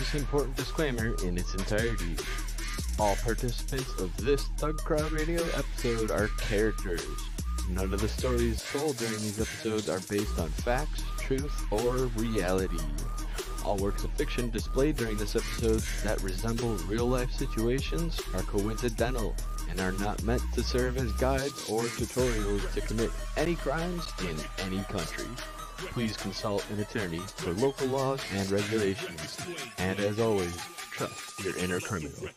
This important disclaimer in its entirety. All participants of this ThugCrowd radio episode are characters. None of the stories told during these episodes are based on facts, truth, or reality. All works of fiction displayed during this episode that resemble real-life situations are coincidental and are not meant to serve as guides or tutorials to commit any crimes in any country. Please consult an attorney for local laws and regulations. And as always, trust your inner criminal.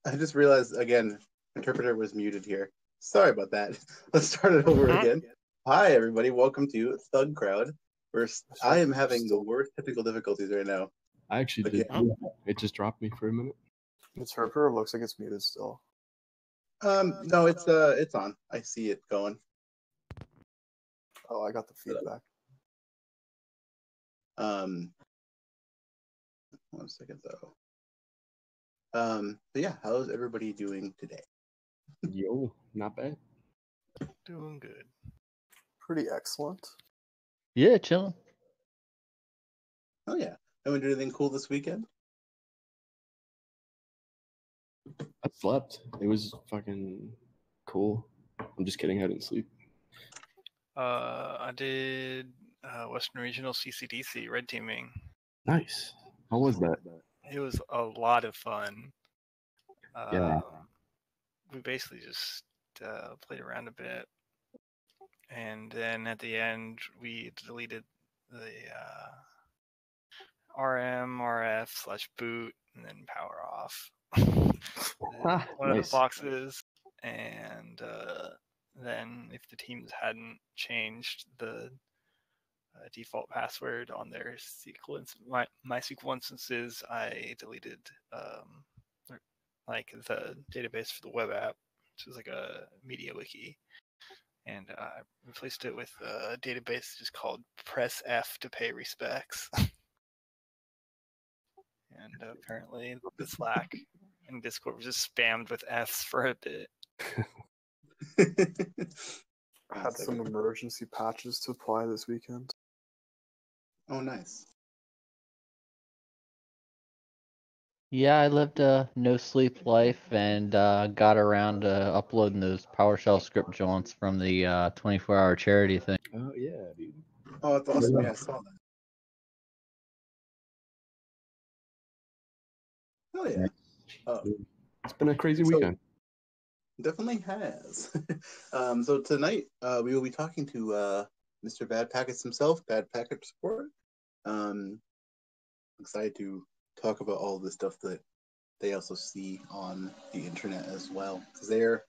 I just realized again, interpreter was muted here. Sorry about that. Let's start it over again. Hi, everybody. Welcome to ThugCrowd. I am having the worst technical difficulties right now. I actually did. It just dropped me for a minute. Interpreter looks like it's muted still. No, it's on. I see it going. Oh, I got the feedback. 1 second though. But yeah, how's everybody doing today? Yo, not bad. Doing good. Pretty excellent. Yeah, chilling. Oh yeah. Anyone do anything cool this weekend? I slept. It was fucking cool. I'm just kidding. I didn't sleep. I did Western Regional CCDC red teaming. Nice. How was that? It was a lot of fun. Yeah. We basically just played around a bit, and then at the end we deleted the RM, RF/boot, and then power off. One of the boxes, and then if the teams hadn't changed the default password on their MySQL instances, I deleted like the database for the web app, which was like a media wiki, and I replaced it with a database just called Press F to pay respects. And apparently the Slack and Discord was just spammed with Fs for a bit. I had some emergency patches to apply this weekend. Oh, nice. Yeah, I lived a no-sleep life and got around to uploading those PowerShell script joints from the 24-hour charity thing. Oh, yeah, dude. Oh, that's awesome. Yeah, I saw that. Oh, yeah. It's been a crazy weekend. Definitely has. So tonight we will be talking to Mr. Bad Packets himself, BadPacketsReport. Excited to talk about all the stuff that they also see on the internet as well, because their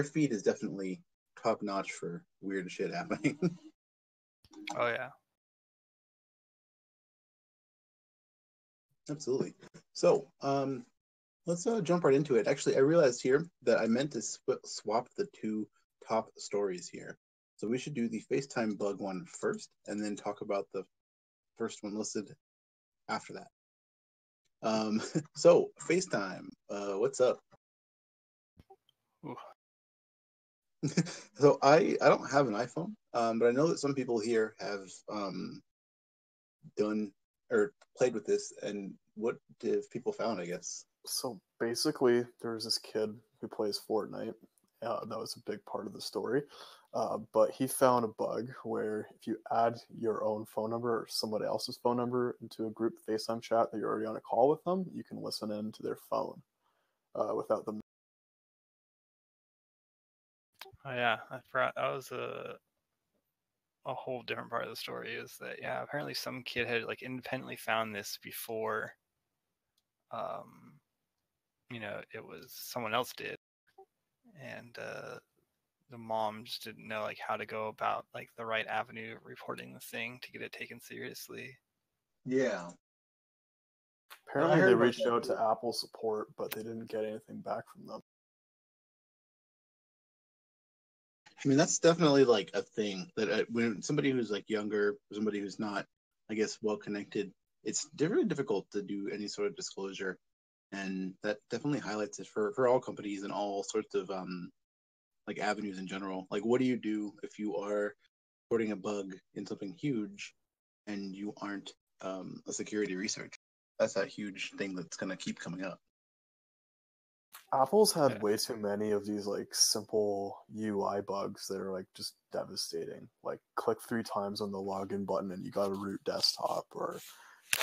feed is definitely top notch for weird shit happening. Oh yeah. Absolutely. So let's jump right into it. Actually, I realized here that I meant to swap the two top stories here. So we should do the FaceTime bug one first, and then talk about the first one listed after that. So FaceTime, what's up? So I don't have an iPhone, but I know that some people here have done or played with this, and what have people found? I guess. So basically, there's this kid who plays Fortnite. That was a big part of the story. But he found a bug where if you add your own phone number or somebody else's phone number into a group FaceTime chat that you're already on a call with them, you can listen in to their phone without them. Oh yeah, I forgot. That was a whole different part of the story. Is that apparently some kid had like independently found this before. It was someone else did, and the mom just didn't know like how to go about like the right avenue of reporting the thing to get it taken seriously. Yeah. Apparently, they reached out to Apple support, but they didn't get anything back from them. I mean, that's definitely like a thing that when somebody who's like younger, somebody who's not, I guess, well connected, it's really difficult to do any sort of disclosure, and that definitely highlights it for all companies and all sorts of like avenues in general. Like, what do you do if you are reporting a bug in something huge and you aren't a security researcher? That's a huge thing that's going to keep coming up. Apple's had way too many of these like simple UI bugs that are like just devastating. Like click 3 times on the login button and you got a root desktop, or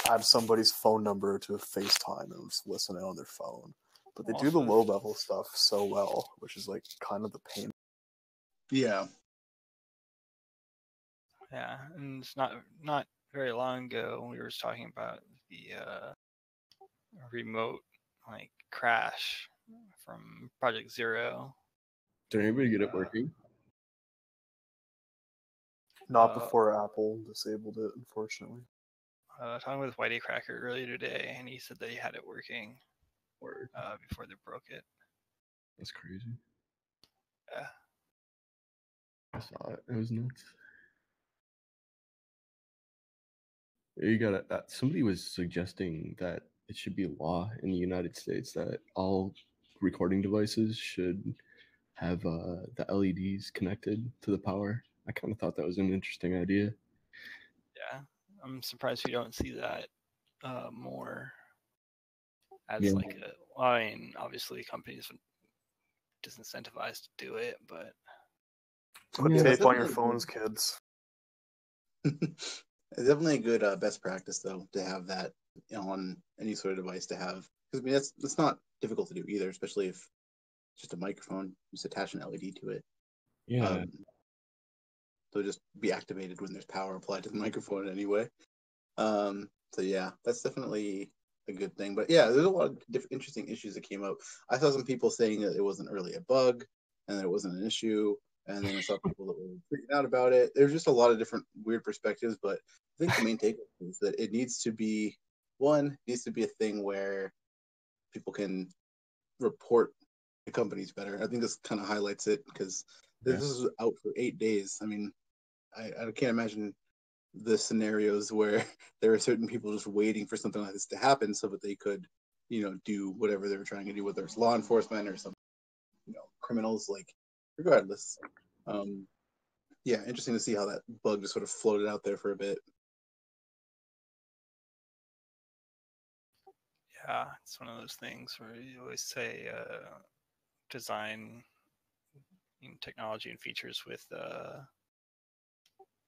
add somebody's phone number to a FaceTime and just listen in on their phone. But they do the low level stuff so well, which is like kind of the pain. Yeah. Yeah, and it's not very long ago when we were talking about the remote like crash from Project Zero. Did anybody get it working? Not before Apple disabled it, unfortunately. Talking with Whitey Cracker earlier today, and he said that he had it working before they broke it. That's crazy. Yeah. I saw it. It was nuts. You gotta. Somebody was suggesting that it should be law in the United States that all recording devices should have the LEDs connected to the power. I kind of thought that was an interesting idea. Yeah, I'm surprised we don't see that more as like a. Well, I mean, obviously companies are disincentivized to do it, but put tape on your phones, kids. It's definitely a good best practice, though, to have that on any sort of device to have. Because I mean, that's not difficult to do either, especially if it's just a microphone. Just attach an LED to it. Yeah. So just be activated when there's power applied to the microphone anyway. So yeah, that's definitely a good thing. But yeah, there's a lot of interesting issues that came up. I saw some people saying that it wasn't really a bug and that it wasn't an issue. And then I saw people that were freaking out about it. There's just a lot of different weird perspectives, but I think the main takeaway is that it needs to be a thing where people can report the companies better. I think this kind of highlights it because this is out for 8 days. I mean, I can't imagine the scenarios where there are certain people just waiting for something like this to happen so that they could, do whatever they were trying to do, whether it's law enforcement or some, criminals. Like, regardless. Yeah, interesting to see how that bug just sort of floated out there for a bit. Yeah, it's one of those things where you always say design technology and features with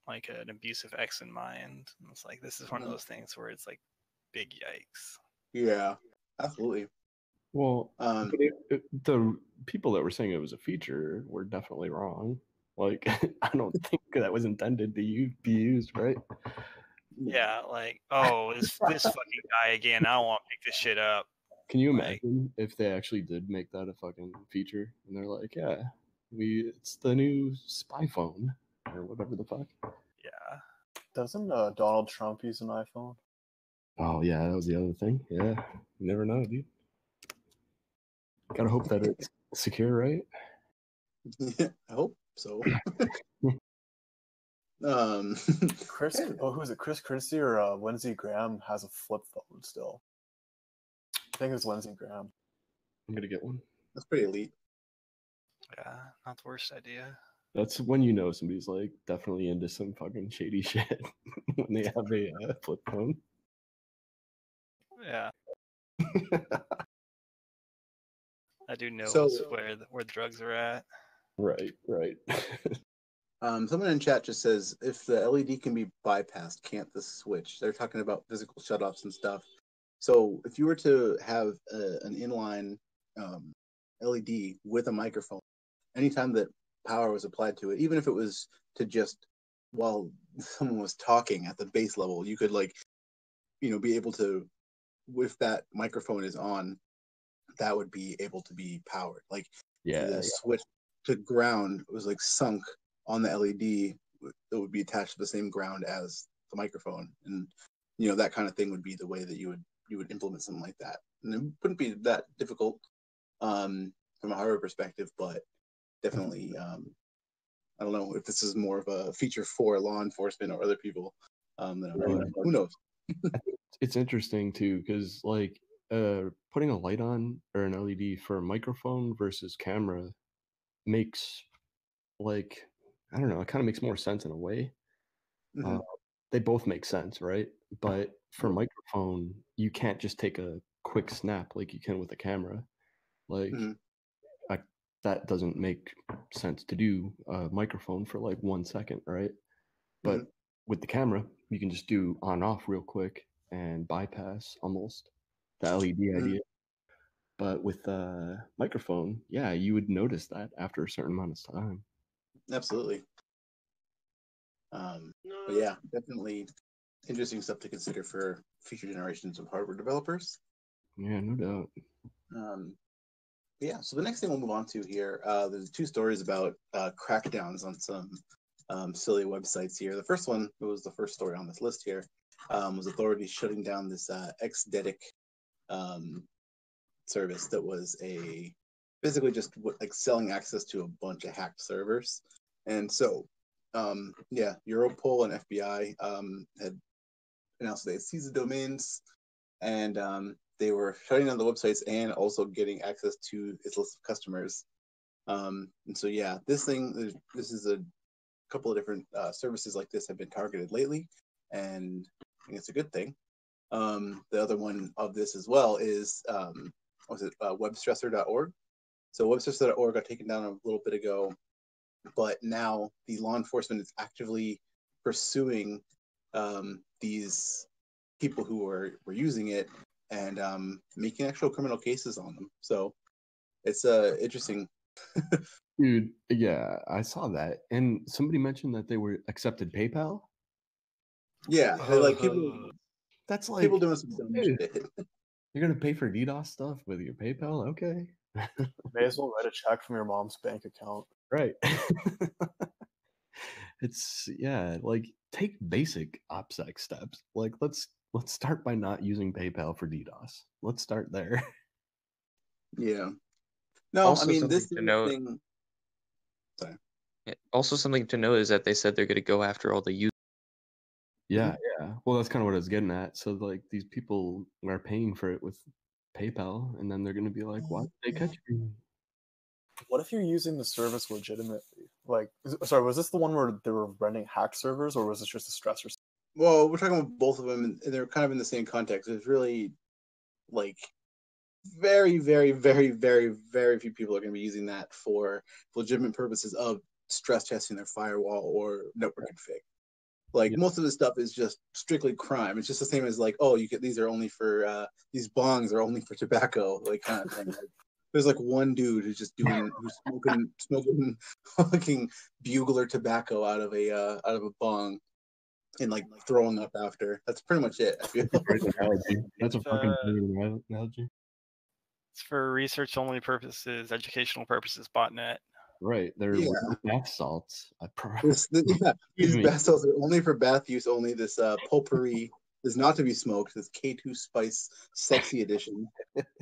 like an abusive X in mind. And it's like this is one of those things where it's like big yikes. Yeah, absolutely. Well, the people that were saying it was a feature were definitely wrong. Like, I don't think that was intended to be used, right? Yeah, like, oh, this fucking guy again. I don't want to pick this shit up. Can you imagine if they actually did make that a fucking feature and they're like, yeah, it's the new spy phone or whatever the fuck. Yeah. Doesn't Donald Trump use an iPhone? Oh yeah, that was the other thing. Yeah, you never know, dude. Gotta hope that it's secure, right? Yeah, I hope so. Chris, who is it? Chris Christie or Lindsey Graham has a flip phone still. I think it's Lindsey Graham. I'm gonna get one. That's pretty elite. Yeah, not the worst idea. That's when you know somebody's like definitely into some fucking shady shit when they have a flip phone. Yeah. I do know So- where the drugs are at. Right. Someone in chat just says, if the LED can be bypassed, can't the switch? They're talking about physical shutoffs and stuff. So if you were to have an inline LED with a microphone, anytime that power was applied to it, even if it was to just while someone was talking at the base level, you could be able to, if that microphone is on, that would be able to be powered. The switch to ground was sunk on the LED that would be attached to the same ground as the microphone, and that kind of thing would be the way that you would implement something like that. And it wouldn't be that difficult from a hardware perspective, but definitely I don't know if this is more of a feature for law enforcement or other people. Who knows? It's interesting too, because putting a light on or an LED for a microphone versus camera makes I don't know, it kind of makes more sense in a way. Mhm. They both make sense, right? But for microphone, you can't just take a quick snap like you can with a camera. Mhm. That doesn't make sense to do a microphone for 1 second, right? But with the camera, you can just do on off real quick and bypass almost the LED idea. But with a microphone, yeah, you would notice that after a certain amount of time. Absolutely. But yeah, definitely interesting stuff to consider for future generations of hardware developers. Yeah, no doubt. Yeah, so the next thing we'll move on to here, there's 2 stories about crackdowns on some silly websites here. The first one, it was the first story on this list here, was authorities shutting down this Xdedic service that was basically just selling access to a bunch of hacked servers. And so, Europol and FBI had announced they had seized the domains, and they were shutting down the websites and also getting access to its list of customers. And so, yeah, this is a couple of different services like this have been targeted lately, and I think it's a good thing. The other one of this as well is webstressor.org. So webstressor.org got taken down a little bit ago, but now the law enforcement is actively pursuing these people who were using it and making actual criminal cases on them. So it's interesting. Dude, yeah, I saw that. And somebody mentioned that they were accepted PayPal. Yeah, people. That's people doing some dumb shit. You're gonna pay for DDoS stuff with your PayPal? Okay. May as well write a check from your mom's bank account. Right. It's take basic OPSEC steps. Let's start by not using PayPal for DDoS. Let's start there. Yeah. No, Also, I mean something this to note. thing. Sorry. Also, something to note is that they said they're going to go after all the users. Yeah. Well, that's kind of what I was getting at. So these people are paying for it with PayPal, and then they're gonna be like, "Why did they catch me?" What if you're using the service legitimately? Sorry, was this the one where they were renting hacked servers, or was this just a stressor? Well, we're talking about both of them, and they're kind of in the same context. There's really very, very, very, very, very few people are going to be using that for legitimate purposes of stress testing their firewall or network config. Most of this stuff is just strictly crime. It's just the same as these are only for these bongs are only for tobacco, kind of thing. There's one dude who's smoking fucking bugler tobacco out of a bong and throwing up after. That's pretty much it. I feel. That's a fucking great analogy. It's for research only purposes, educational purposes, botnet. Right, they're bath salts. These bath salts are only for bath use only. This potpourri is not to be smoked. This K2 Spice Sexy Edition.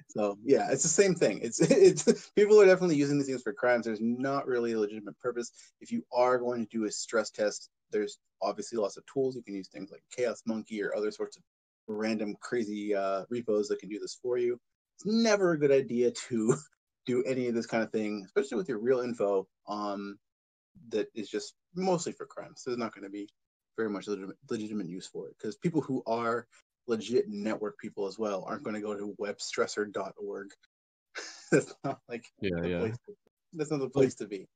So yeah, it's the same thing. It's people are definitely using these things for crimes. There's not really a legitimate purpose. If you are going to do a stress test, there's obviously lots of tools. You can use things like Chaos Monkey or other sorts of random crazy repos that can do this for you. It's never a good idea to do any of this kind of thing, especially with your real info that is just mostly for crimes. So there's not going to be very much legitimate use for it, because people who are legit network people as well aren't going to go to webstressor.org. That's not like that's not the place to be.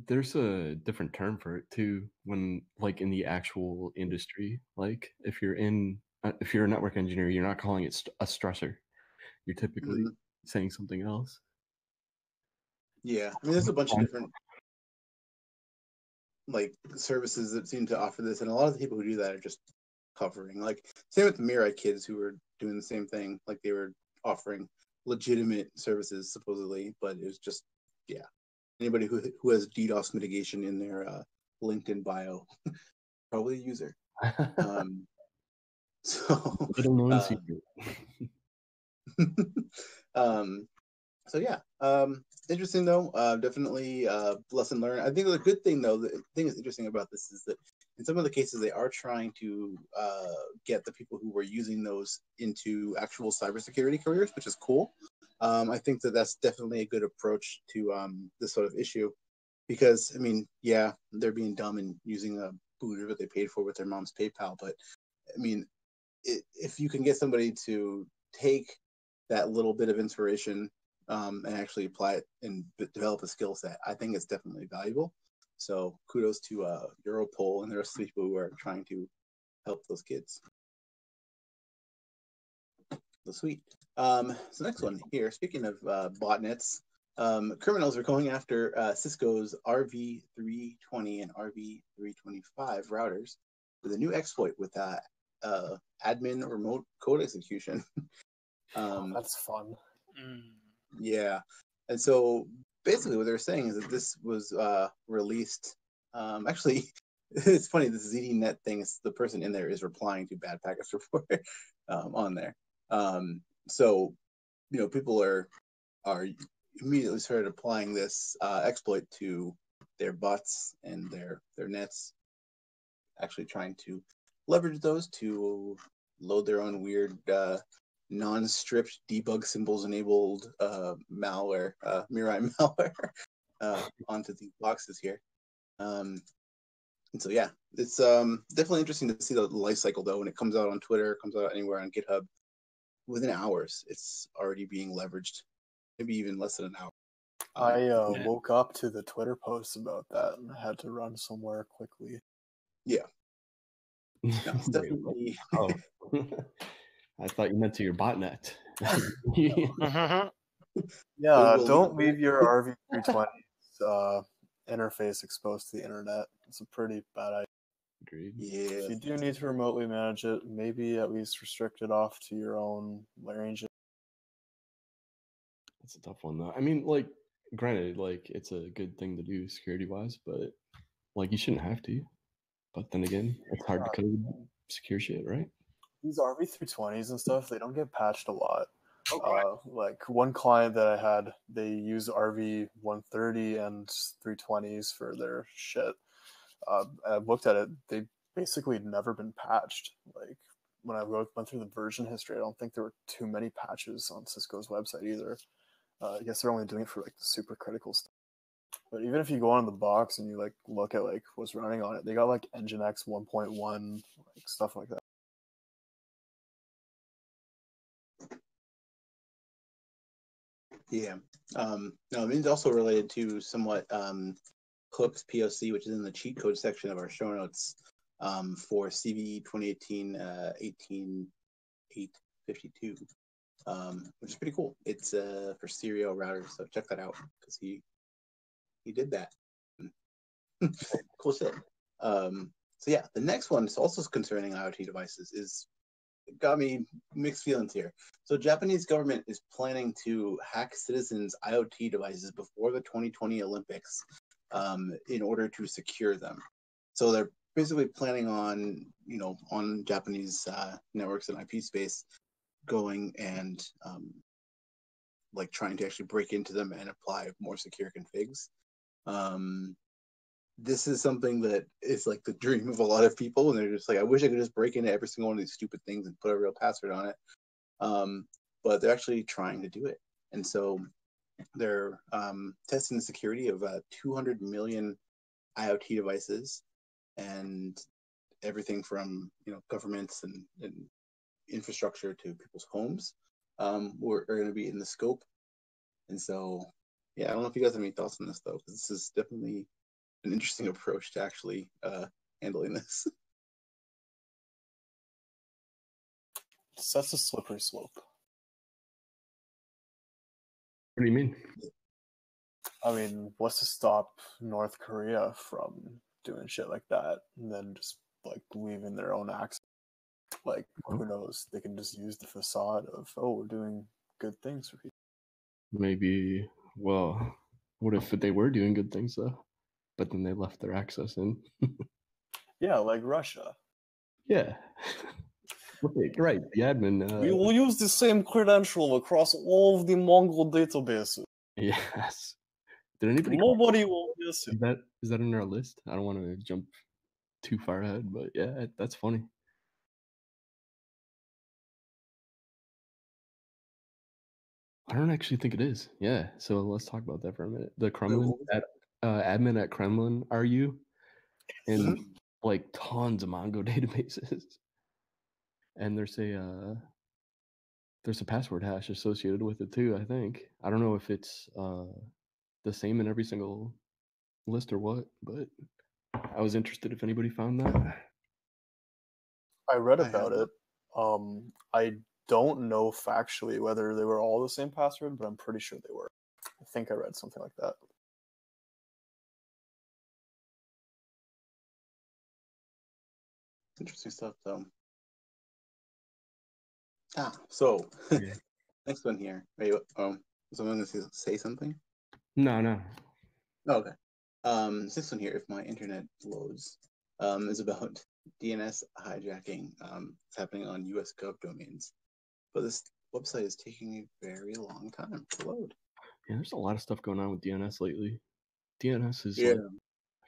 There's a different term for it too when like in the actual industry. Like if you're a network engineer, you're not calling it a stressor. You're typically saying something else. Yeah, I mean, there's a bunch of different like services that seem to offer this, and a lot of the people who do that are just covering. Like same with the Mirai kids who were doing the same thing. Like they were offering legitimate services supposedly, but it was just anybody who has DDoS mitigation in their LinkedIn bio, probably a user. Little known secret. So yeah, interesting though. Definitely lesson learned. I think the good thing though, the thing that's interesting about this is that in some of the cases they are trying to get the people who were using those into actual cybersecurity careers, which is cool. I think that that's definitely a good approach to this sort of issue, because I mean, yeah, they're being dumb and using a booter that they paid for with their mom's PayPal, but I mean, if you can get somebody to take that little bit of inspiration and actually apply it and develop a skill set, I think it's definitely valuable. So kudos to Europol and the rest of the people who are trying to help those kids. So sweet. So next one here, speaking of botnets, criminals are going after Cisco's RV320 and RV325 routers with a new exploit with admin remote code execution. That's fun. Yeah, and so basically what they're saying is that this was released. Actually, it's funny, this ZDNet thing, the person in there is replying to BadPacketsReport on there. So, people are immediately started applying this exploit to their bots and their nets, actually trying to leverage those to load their own weird non-stripped debug symbols enabled malware, Mirai malware, onto these boxes here. And so yeah, it's definitely interesting to see the life cycle though. When it comes out on Twitter, comes out anywhere on GitHub, within hours it's already being leveraged, maybe even less than an hour. I woke up to the Twitter post about that and I had to run somewhere quickly. Yeah. No, it's definitely. Oh. I thought you meant to your botnet. Yeah, don't leave your RV320's interface exposed to the internet. It's a pretty bad idea. Agreed. Yeah. If you do need to remotely manage it, maybe at least restrict it off to your own range. That's a tough one though. I mean, like, granted, like it's a good thing to do security wise, but like you shouldn't have to. But then again, it's hard to code secure shit, right? These RV320s and stuff, they don't get patched a lot. Like one client that I had, they use RV130 and 320s for their shit. I looked at it, they basically never been patched. Like when I went through the version history, I don't think there were too many patches on Cisco's website either. I guess they're only doing it for like the super critical stuff. But even if you go on the box and you like look at like what's running on it, they got like Nginx 1.1, like stuff like that. Yeah. No, I mean, it's also related to somewhat Hook's POC, which is in the cheat code section of our show notes for CVE 2018-18852, which is pretty cool. It's for serial routers, so check that out because he did that. Cool shit. So yeah, the next one is also concerning IoT devices. Got me mixed feelings here. So Japanese government is planning to hack citizens' IoT devices before the 2020 Olympics in order to secure them. So they're basically planning on, on Japanese networks and IP space going and like trying to actually break into them and apply more secure configs. This is something that is like the dream of a lot of people, and they're just like, I wish I could just break into every single one of these stupid things and put a real password on it. But they're actually trying to do it, and so they're testing the security of 200 million IoT devices, and everything from governments and infrastructure to people's homes are going to be in the scope. And so, yeah, I don't know if you guys have any thoughts on this, though, because this is definitely an interesting approach to actually handling this. That's a slippery slope. What do you mean? I mean, what's to stop North Korea from doing shit like that and then just like leaving their own access? Like, who knows? They can just use the facade of, oh, we're doing good things for people. Maybe. Well, what if they were doing good things though, but then they left their access in? Yeah, like Russia. Yeah. Right. The admin. We will use the same credential across all of the Mongol databases. Yes. Did anybody? Nobody will miss it. Is that in our list? I don't want to jump too far ahead, but yeah, that's funny. I don't actually think it is. Yeah. So let's talk about that for a minute. The Kremlin admin at Kremlin, are you? And like tons of Mongo databases. And there's a password hash associated with it too, I think. I don't know if it's the same in every single list or what, but I was interested if anybody found that. I read about it. I don't know factually whether they were all the same password, but I'm pretty sure they were. I think I read something like that. Interesting stuff, though. So Yeah. next one here. Wait, someone going to say something? No. Oh, okay. This next one here, if my internet loads, is about DNS hijacking. It's happening on US Gov domains, but this website is taking a very long time to load. Yeah, there's a lot of stuff going on with DNS lately. DNS is Yeah. like a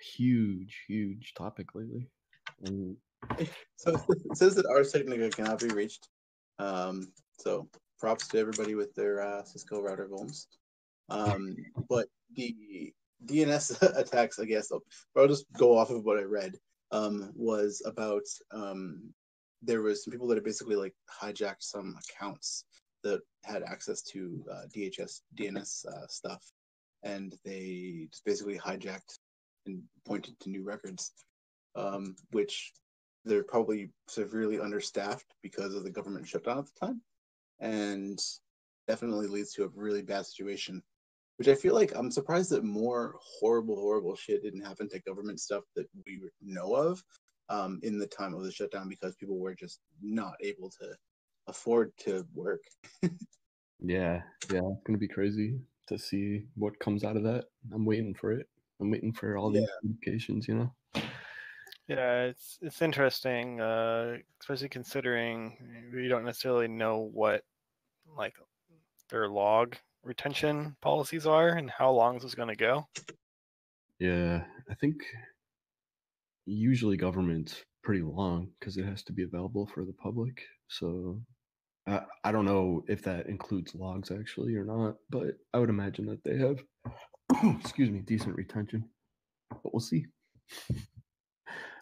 huge topic lately. And so it says that Ars Technica cannot be reached. So props to everybody with their Cisco router vulns. But the DNS attacks, I guess, I'll just go off of what I read, was about there was some people that had basically like hijacked some accounts that had access to DNS stuff, and they just basically hijacked and pointed to new records, which they're probably severely understaffed because of the government shutdown at the time, and definitely leads to a really bad situation. Which I feel like I'm surprised that more horrible shit didn't happen to government stuff that we know of in the time of the shutdown, because people were just not able to afford to work. yeah, it's gonna be crazy to see what comes out of that. I'm waiting for it. I'm waiting for all these communications, you know. Yeah, it's interesting, especially considering we don't necessarily know what like their log retention policies are and how long this is going to go. Yeah, I think usually government's pretty long because it has to be available for the public. So I don't know if that includes logs actually or not, but I would imagine that they have, excuse me, decent retention. But we'll see.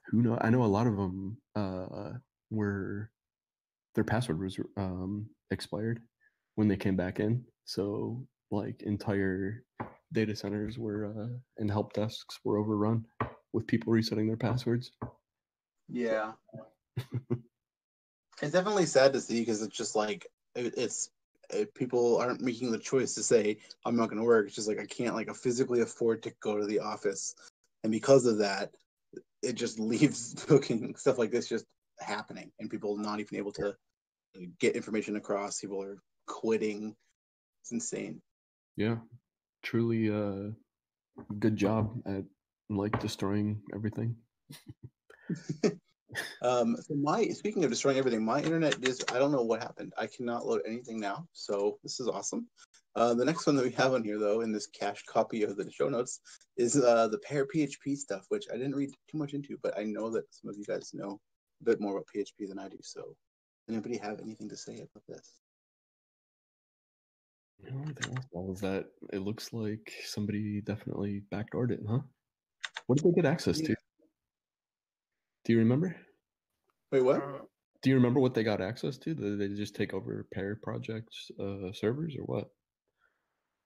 Who knows? I know a lot of them were their password was expired when they came back in. So like entire data centers were and help desks were overrun with people resetting their passwords. Yeah. It's definitely sad to see, because it's just like people aren't making the choice to say I'm not going to work. It's just like I can't like physically afford to go to the office, and because of that, it just leaves booking stuff like this just happening, and people not even able to get information across. People are quitting. It's insane. Yeah, truly good job at like destroying everything. So speaking of destroying everything, my internet I don't know what happened. I cannot load anything now, so this is awesome. The next one that we have on here, though, in this cached copy of the show notes, is the pair PHP stuff, which I didn't read too much into, but I know that some of you guys know a bit more about PHP than I do. So, does anybody have anything to say about this? The only thing else was that it looks like somebody definitely backdoored it, huh? What did they get access to? Do you remember? Wait, what? Do you remember what they got access to? Did they just take over Pair Project's servers or what?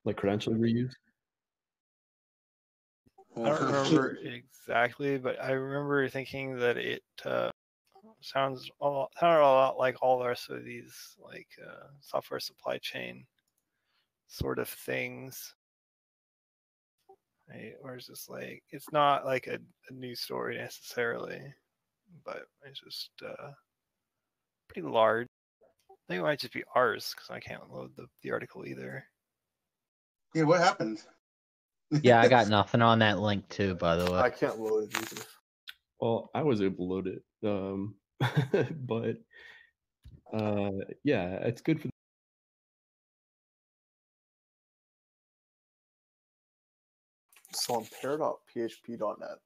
Like credential reuse? I don't remember exactly, but I remember thinking that it sounded a lot like all the rest of these like software supply chain sort of things. Right? Or it's just like it's not like a news story necessarily, but it's just pretty large. I think it might just be ours because I can't load the article either. Yeah, what happened? Yeah, I got nothing on that link too, by the way. I can't load it either. Well, I was able to load it, but yeah, it's good for. So on pair.php.net,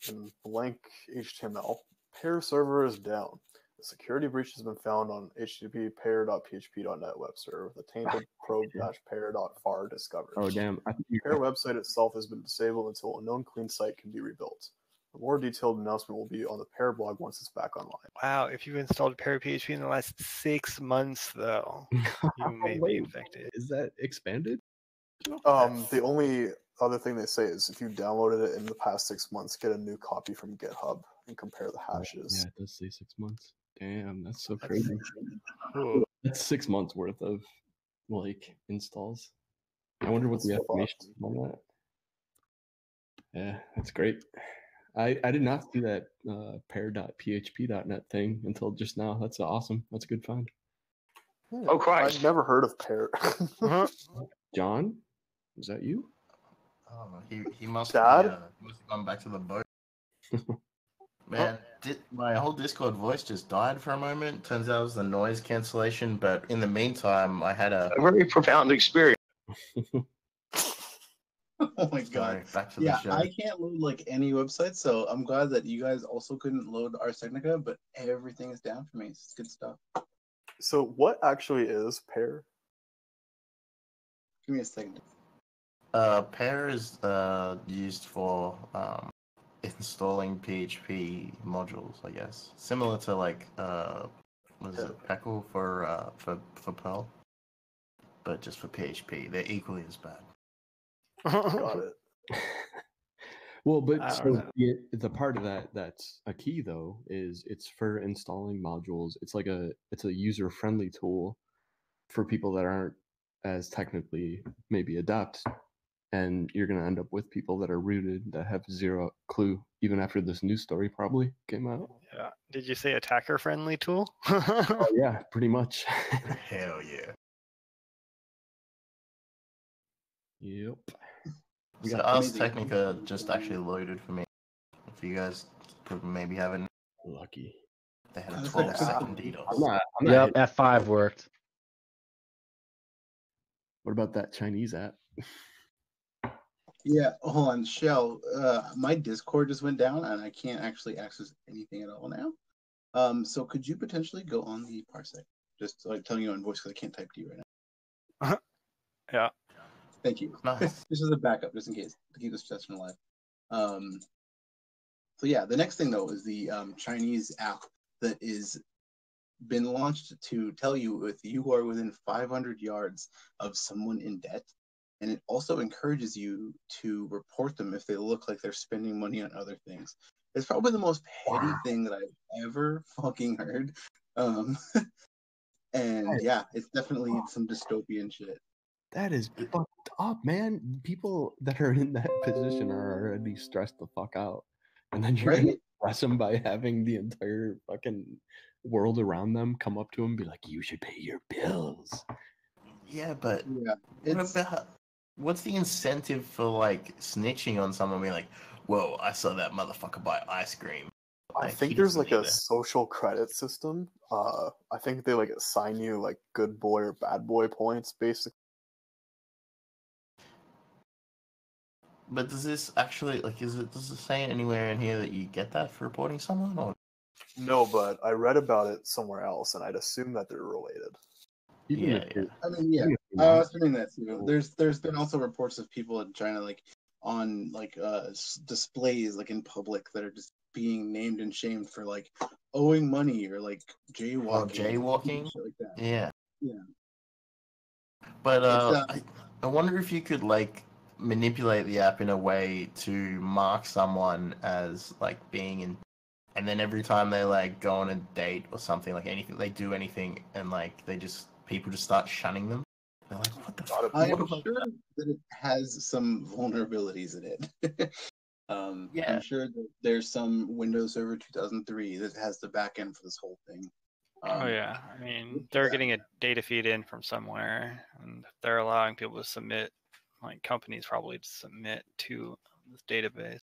in blank HTML, pair server is down. The security breach has been found on HTTP pair.php.net web server with a tainted probe-pair.far discovered. Oh damn! The pair website itself has been disabled until a known clean site can be rebuilt. A more detailed announcement will be on the Pair blog once it's back online. Wow, if you've installed Pair PHP in the last 6 months, though, you may be infected. Is that expanded? The only other thing they say is if you downloaded it in the past 6 months, get a new copy from GitHub and compare the hashes. Yeah, it does say 6 months. Damn, that's so crazy. Cool. That's 6 months worth of like installs. I wonder what the estimation is on that. Yeah, that's great. I did not see that pair.php.net thing until just now. That's awesome. That's a good find. Yeah, Oh, Christ. I've never heard of Pair. John, is that you? Oh, he must Dad? He must have gone back to the boat. Man, my whole Discord voice just died for a moment. Turns out it was the noise cancellation, but in the meantime, I had a very profound experience. Oh my god. Sorry, back to the show. I can't load like any website, so I'm glad that you guys also couldn't load Ars Technica, but everything is down for me. It's good stuff. So what actually is Pair? Give me a second. Pair is used for installing PHP modules, I guess. Similar to like what is it, Peckle for Perl, but just for PHP. They're equally as bad. Got it. Well, but so the part of that that's a key though is it's for installing modules. It's a user-friendly tool for people that aren't as technically maybe adept, and you're gonna end up with people that are rooted that have zero clue even after this news story probably came out. Yeah. Did you say attacker-friendly tool? Oh yeah, pretty much. Hell yeah. Yep. So Ars Technica just actually loaded for me. If you guys maybe haven't. Lucky. They had a 12-second DDoS. I'm not Yep, F5 worked. What about that Chinese app? Yeah, hold on, Shell. My Discord just went down, and I can't actually access anything at all now. So could you potentially go on the parsec? Just like telling you on voice because I can't type to you right now. Yeah. Thank you. Nice. This is a backup, just in case, to keep this session alive. So yeah, the next thing though is the Chinese app that is been launched to tell you if you are within 500 yards of someone in debt, and it also encourages you to report them if they look like they're spending money on other things. It's probably the most petty thing that I've ever fucking heard. And yeah, it's definitely some dystopian shit. That is fucked up, man. People that are in that position are already stressed the fuck out. And then you're gonna stress them by having the entire fucking world around them come up to them and be like, you should pay your bills. Yeah, but Yeah, what's the incentive for like snitching on someone being like, whoa, I saw that motherfucker buy ice cream? I think there's like a social credit system. I think they like assign you like good boy or bad boy points basically. But does this actually does it say anywhere in here that you get that for reporting someone? Or? No, but I read about it somewhere else, and I'd assume that they're related. Yeah. I mean, yeah. I was assuming that too. There's been also reports of people in China like on like displays like in public that are just being named and shamed for like owing money or like jaywalking. Or jaywalking? Shit like that. Yeah. Yeah. But It's, I wonder if you could like manipulate the app in a way to mark someone as like being in, and then every time they like go on a date or something, like anything they do anything, and like people just start shunning them. They're like, what the fuck? I am sure that it has some vulnerabilities in it. Yeah. I'm sure that there's some Windows Server 2003 that has the backend for this whole thing. Oh yeah, I mean they're getting a data feed in from somewhere, and they're allowing people to submit, like companies probably to submit to this database.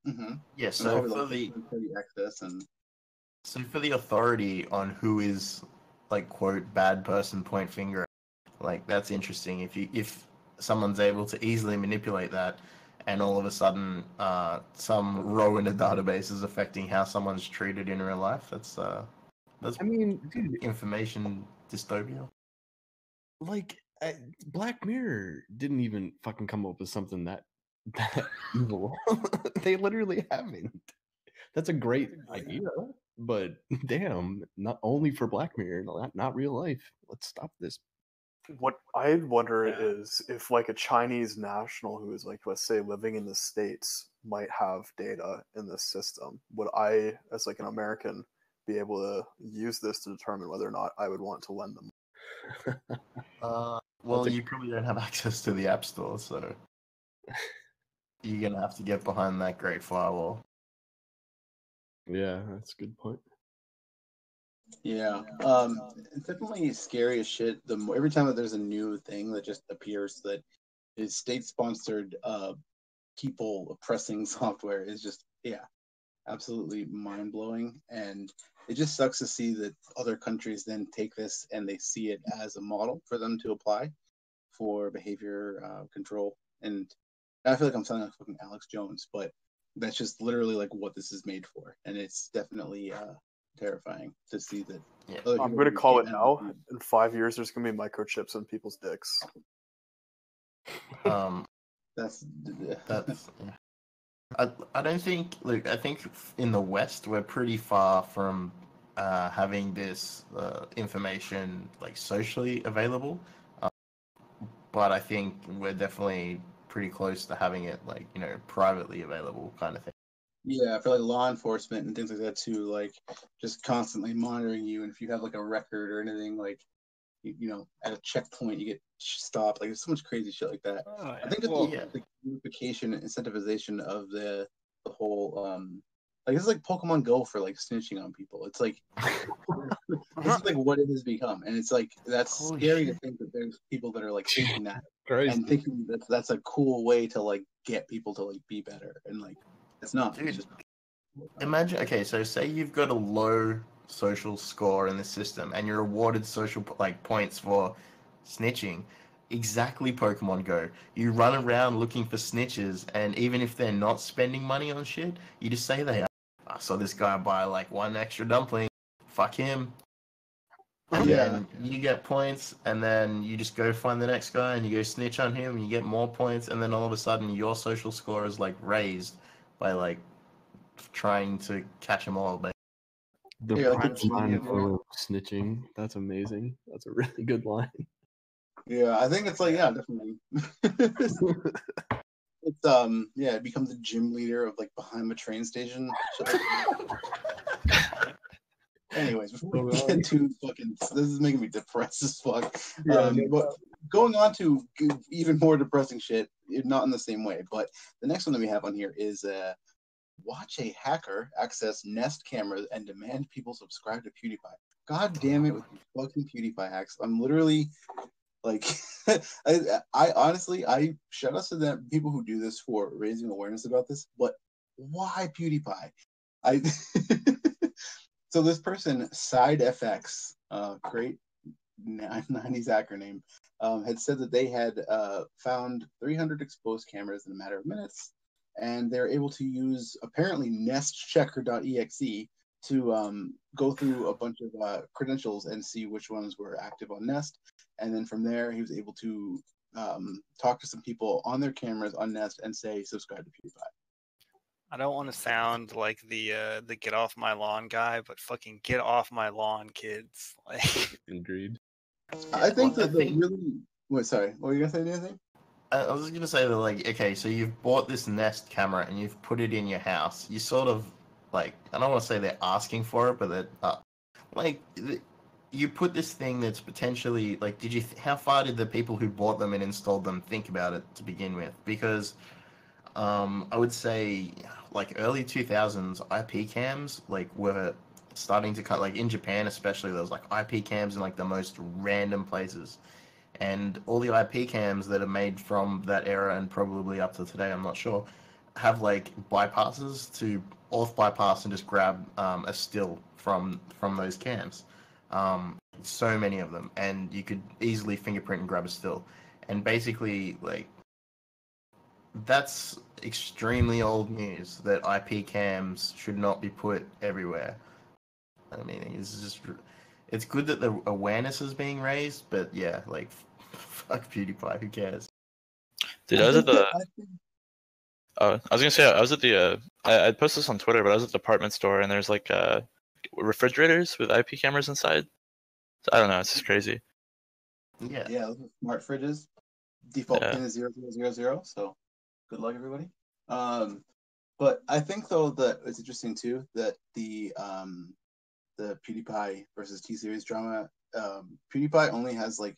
Mm-hmm. Yeah. And So probably for like the third-party access and authority on who is like quote bad person point finger, like that's interesting. If someone's able to easily manipulate that, and all of a sudden some row in a database is affecting how someone's treated in real life, that's I mean, dude, information dystopia. like Black Mirror didn't even fucking come up with something that evil. They literally haven't. That's a great idea, but damn, not only for Black Mirror, not real life. Let's stop this. What I wonder is if like a Chinese national who is like, let's say, living in the States might have data in this system, would I, as like an American, be able to use this to determine whether or not I would want to lend them? Well, you probably don't have access to the App Store, so you're gonna have to get behind that great firewall. Yeah, that's a good point. yeah, it's definitely scary as shit. Every time that there's a new thing that just appears that is state-sponsored, people oppressing software is just absolutely mind-blowing, and it just sucks to see that other countries then take this and they see it as a model for them to apply for behavior control. And I feel like I'm sounding like fucking Alex Jones, but that's just literally like what this is made for, and it's definitely terrifying to see that. Yeah. I'm going to call it now. In 5 years, there's going to be microchips in people's dicks. That's I don't think. Look, I think in the West we're pretty far from having this information like socially available, but I think we're definitely pretty close to having it like privately available kind of thing. Yeah, for like law enforcement and things like that too, like just constantly monitoring you, and if you have like a record or anything, like at a checkpoint you get stopped. Like there's so much crazy shit like that. Oh, yeah. I think that the gamification and incentivization of the whole like it's like Pokemon Go for like snitching on people. It's like this is like what it has become, and it's like that's Holy scary shit. to think that there's people that are like thinking that Crazy. and thinking that that's a cool way to like get people to like be better, and like it's not. Dude, It's just imagine, okay, so say you've got a low social score in the system and you're awarded social like points for snitching. Exactly, Pokemon Go. You run around looking for snitches, and even if they're not spending money on shit, you just say they are. I saw this guy buy like one extra dumpling. Fuck him. And then you get points, and then you just go find the next guy and you go snitch on him and you get more points, and then all of a sudden your social score is like raised by like trying to catch them all. But The Yeah, like private the line genius. of snitching. That's amazing. That's a really good line. Yeah, I think it's like definitely. It's it becomes the gym leader of like behind the train station. Shit like that. Anyways, before we get too fucking, this is making me depressed as fuck. But going on to even more depressing shit, not in the same way. But the next one that we have on here is watch a hacker access Nest cameras and demand people subscribe to PewDiePie. God damn it with these fucking PewDiePie hacks. I'm literally like, I honestly, I shout out to the people who do this for raising awareness about this, but why PewDiePie? So this person, SideFX, great 90s hacker name, had said that they had found 300 exposed cameras in a matter of minutes, and they're able to use apparently nestchecker.exe to go through a bunch of credentials and see which ones were active on Nest. And then from there, he was able to talk to some people on their cameras on Nest and say, subscribe to PewDiePie. I don't want to sound like the get off my lawn guy, but fucking get off my lawn, kids. Like, Agreed. I think well, that the really. Wait, sorry. What were you gonna say? Anything? I was just gonna say that, like, okay, so you've bought this Nest camera and you've put it in your house. You sort of, like, I don't want to say they're asking for it, but they're, like, you put this thing that's potentially, like, how far did the people who bought them and installed them think about it to begin with? Because, I would say, like, early 2000s IP cams, like, were starting to cut, like, in Japan especially, there was, like, IP cams in, like, the most random places. And all the IP cams that are made from that era and probably up to today, I'm not sure, have like bypasses to auth bypass and just grab a still from those cams. So many of them, and you could easily fingerprint and grab a still. And basically, like, that's extremely old news that IP cams should not be put everywhere. I mean, it's good that the awareness is being raised, but yeah, like, fuck PewDiePie, who cares? Dude, I was at the. I was gonna say I was at the. I posted this on Twitter, but I was at the department store and there's like refrigerators with IP cameras inside. So, I don't know. It's just crazy. Yeah. Yeah, those are smart fridges. Default pin is 0000. So good luck, everybody. But I think though that it's interesting too that the PewDiePie versus T-Series drama. PewDiePie only has like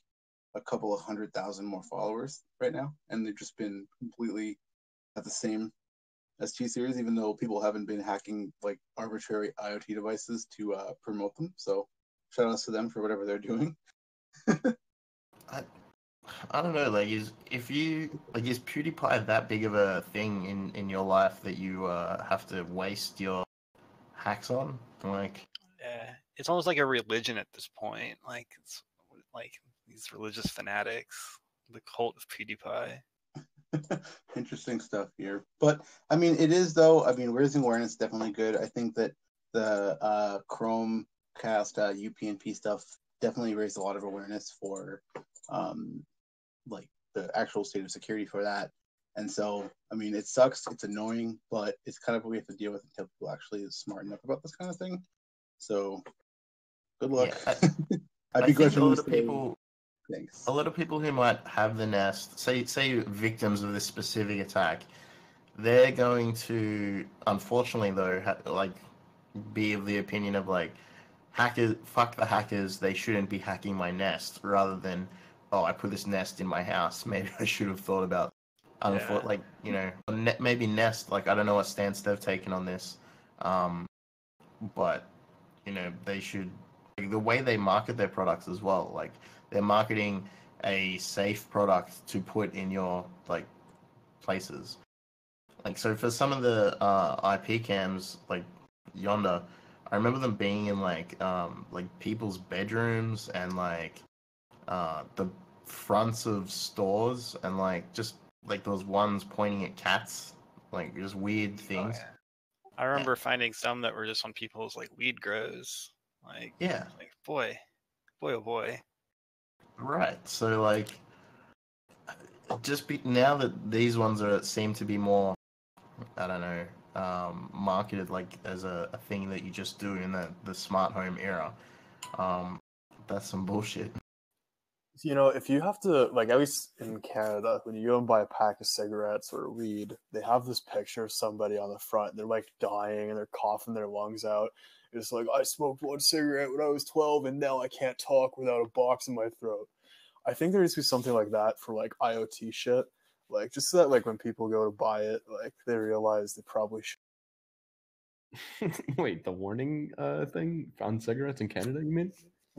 a couple of 100,000 more followers right now, and they've just been completely at the same as T-Series, even though people haven't been hacking like arbitrary IoT devices to promote them. So shout outs to them for whatever they're doing. I don't know, like, is PewDiePie that big of a thing in your life that you have to waste your hacks on? Like, yeah, it's almost like a religion at this point. Like, it's like these religious fanatics, the cult of PewDiePie. Interesting stuff here, but I mean, it is though. I mean, raising awareness is definitely good. I think that the Chromecast UPnP stuff definitely raised a lot of awareness for like the actual state of security for that. And so, I mean, it sucks. It's annoying, but it's kind of what we have to deal with until people actually is smart enough about this kind of thing. So, good luck. yeah, I think a lot of say, people. Thanks. A lot of people who might have the Nest, say victims of this specific attack, they're going to, unfortunately though, like, be of the opinion of like, hackers, fuck the hackers, they shouldn't be hacking my Nest, rather than, oh, I put this Nest in my house, maybe I should have thought about, like, you know, maybe Nest, like, I don't know what stance they've taken on this, but, you know, they should, like, the way they market their products as well, like, they're marketing a safe product to put in your, like, places. Like, so for some of the IP cams, like Yonder, I remember them being in like people's bedrooms and like the fronts of stores, and like just like those ones pointing at cats, like just weird things. Oh, yeah. I remember finding some that were just on people's like weed grows. Like, yeah, like boy, oh boy. Right. So like, now that these ones seem to be more, I don't know, marketed like as a thing that you just do in the smart home era. That's some bullshit. You know, if you have to, like, at least in Canada, when you go and buy a pack of cigarettes or weed, they have this picture of somebody on the front. They're like dying and they're coughing their lungs out. It's like, I smoked one cigarette when I was 12 and now I can't talk without a box in my throat. I think there needs to be something like that for like IoT shit. Like, just so that like when people go to buy it, like they realize they probably should. Wait, the warning thing on cigarettes in Canada, you mean?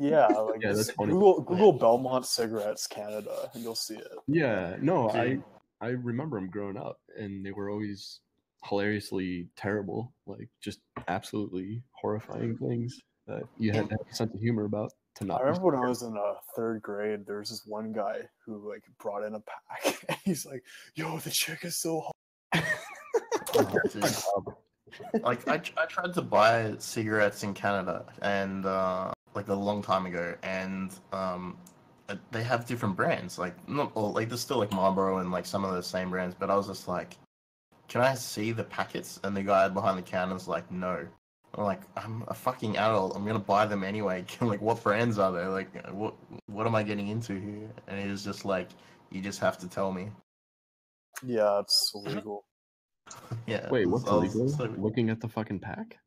Yeah, like yeah, that's funny. Google Belmont cigarettes Canada, and you'll see it. Yeah, no, I remember them growing up, and they were always hilariously terrible, like just absolutely horrifying things that you had to have a sense of humor about. I remember when I was in third grade, there was this one guy who like brought in a pack, and he's like, "Yo, the chick is so hot." Like I tried to buy cigarettes in Canada, and like a long time ago, and they have different brands, like not all, like there's still like Marlboro and like some of the same brands, but I was just like, can I see the packets? And the guy behind the counter's like, no. I'm like, I'm a fucking adult. I'm gonna buy them anyway. Like, what brands are they? Like, what am I getting into here? And he was just like, you just have to tell me. Yeah, it's illegal. Yeah. Wait, what's illegal? So, Looking at the fucking pack?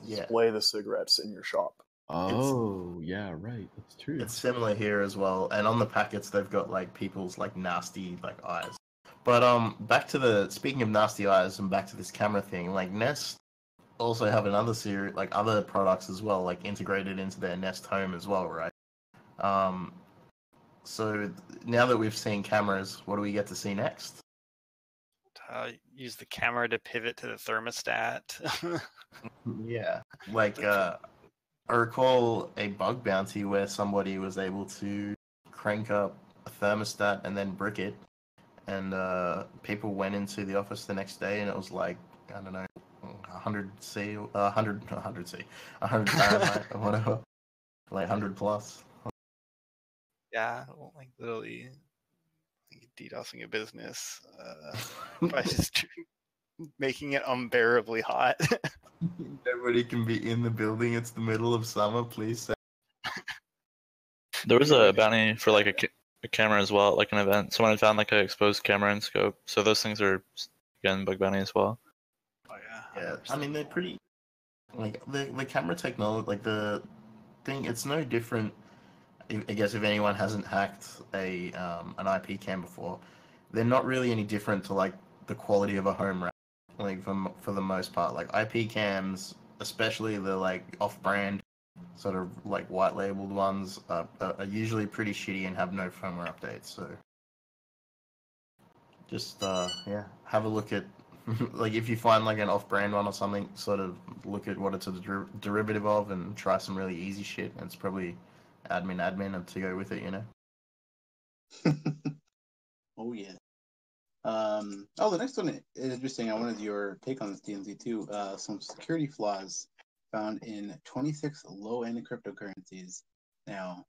yeah. Display the cigarettes in your shop. Oh, yeah, right. That's true. It's similar here as well. And on the packets, they've got like people's like nasty like eyes. But back to the speaking of nasty eyes and back to this camera thing, like Nest also have another series, like other products as well, like integrated into their Nest Home as well, right? So now that we've seen cameras, what do we get to see next? Use the camera to pivot to the thermostat. Yeah, like I recall a bug bounty where somebody was able to crank up a thermostat and then brick it, and people went into the office the next day and it was like, I don't know, 100 C, 100 C, 100 Fahrenheit or whatever, like 100 plus. Yeah, like literally like DDoSing a business by just making it unbearably hot. Nobody can be in the building. It's the middle of summer. Please say. There was a bounty for like a camera as well, like an event. Someone had found like an exposed camera and scope. So those things are again bug bounty as well. Oh yeah. Yeah, I mean they're pretty. Like the camera technology, like the thing, it's no different. I guess if anyone hasn't hacked an IP cam before, they're not really any different to like the quality of a home rack. Like for the most part, like IP cams, especially the like off-brand sort of like white labeled ones, are usually pretty shitty and have no firmware updates. So just yeah, have a look at like if you find like an off-brand one or something, sort of look at what it's a derivative of and try some really easy shit. And it's probably admin and to go with it, you know. Oh yeah. Oh, the next one is interesting. I wanted your take on this, DMZ too. Some security flaws found in 26 low-end cryptocurrencies. Now,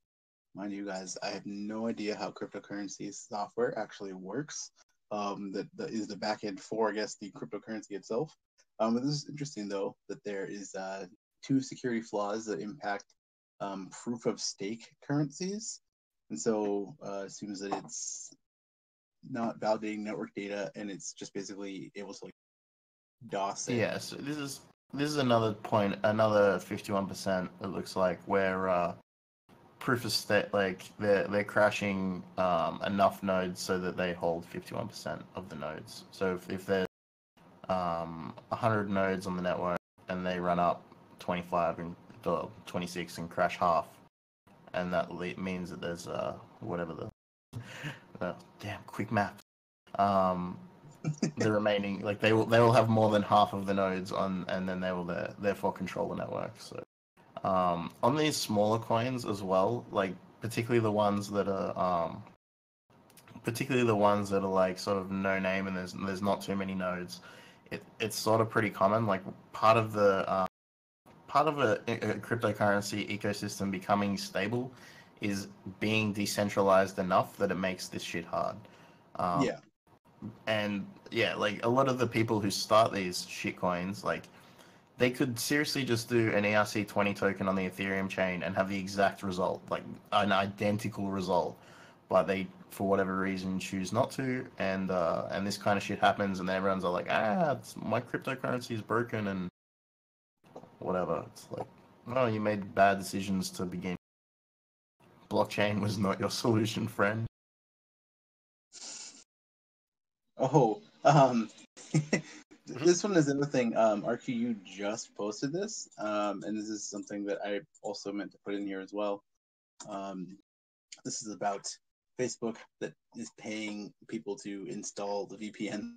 mind you guys, I have no idea how cryptocurrency software actually works. That is the backend for, I guess, the cryptocurrency itself. But this is interesting though, that there is 2 security flaws that impact proof of stake currencies, and so it seems that it's not validating network data, and it's just basically able to like DOS it. Yeah, so this is another point, another 51%. It looks like where proof of stake, like they're crashing enough nodes so that they hold 51% of the nodes. So if there's 100 nodes on the network and they run up 25 and 26 and crash half, and that means that there's whatever the damn quick map. The remaining, like they will have more than half of the nodes on, and then they will therefore control the network. So on these smaller coins as well, like particularly the ones that are like sort of no name and there's not too many nodes, it's sort of pretty common. Like part of a cryptocurrency ecosystem becoming stable is being decentralized enough that it makes this shit hard. Yeah. And yeah, like a lot of the people who start these shitcoins, like they could seriously just do an ERC20 token on the Ethereum chain and have the exact result, like an identical result, but they, for whatever reason, choose not to, and this kind of shit happens, and everyone's all like, my cryptocurrency is broken and whatever. It's like, no, you made bad decisions to begin. Blockchain was not your solution, friend. Oh, this one is another thing. RQ, you just posted this, and this is something that I also meant to put in here as well. This is about Facebook that is paying people to install the VPN.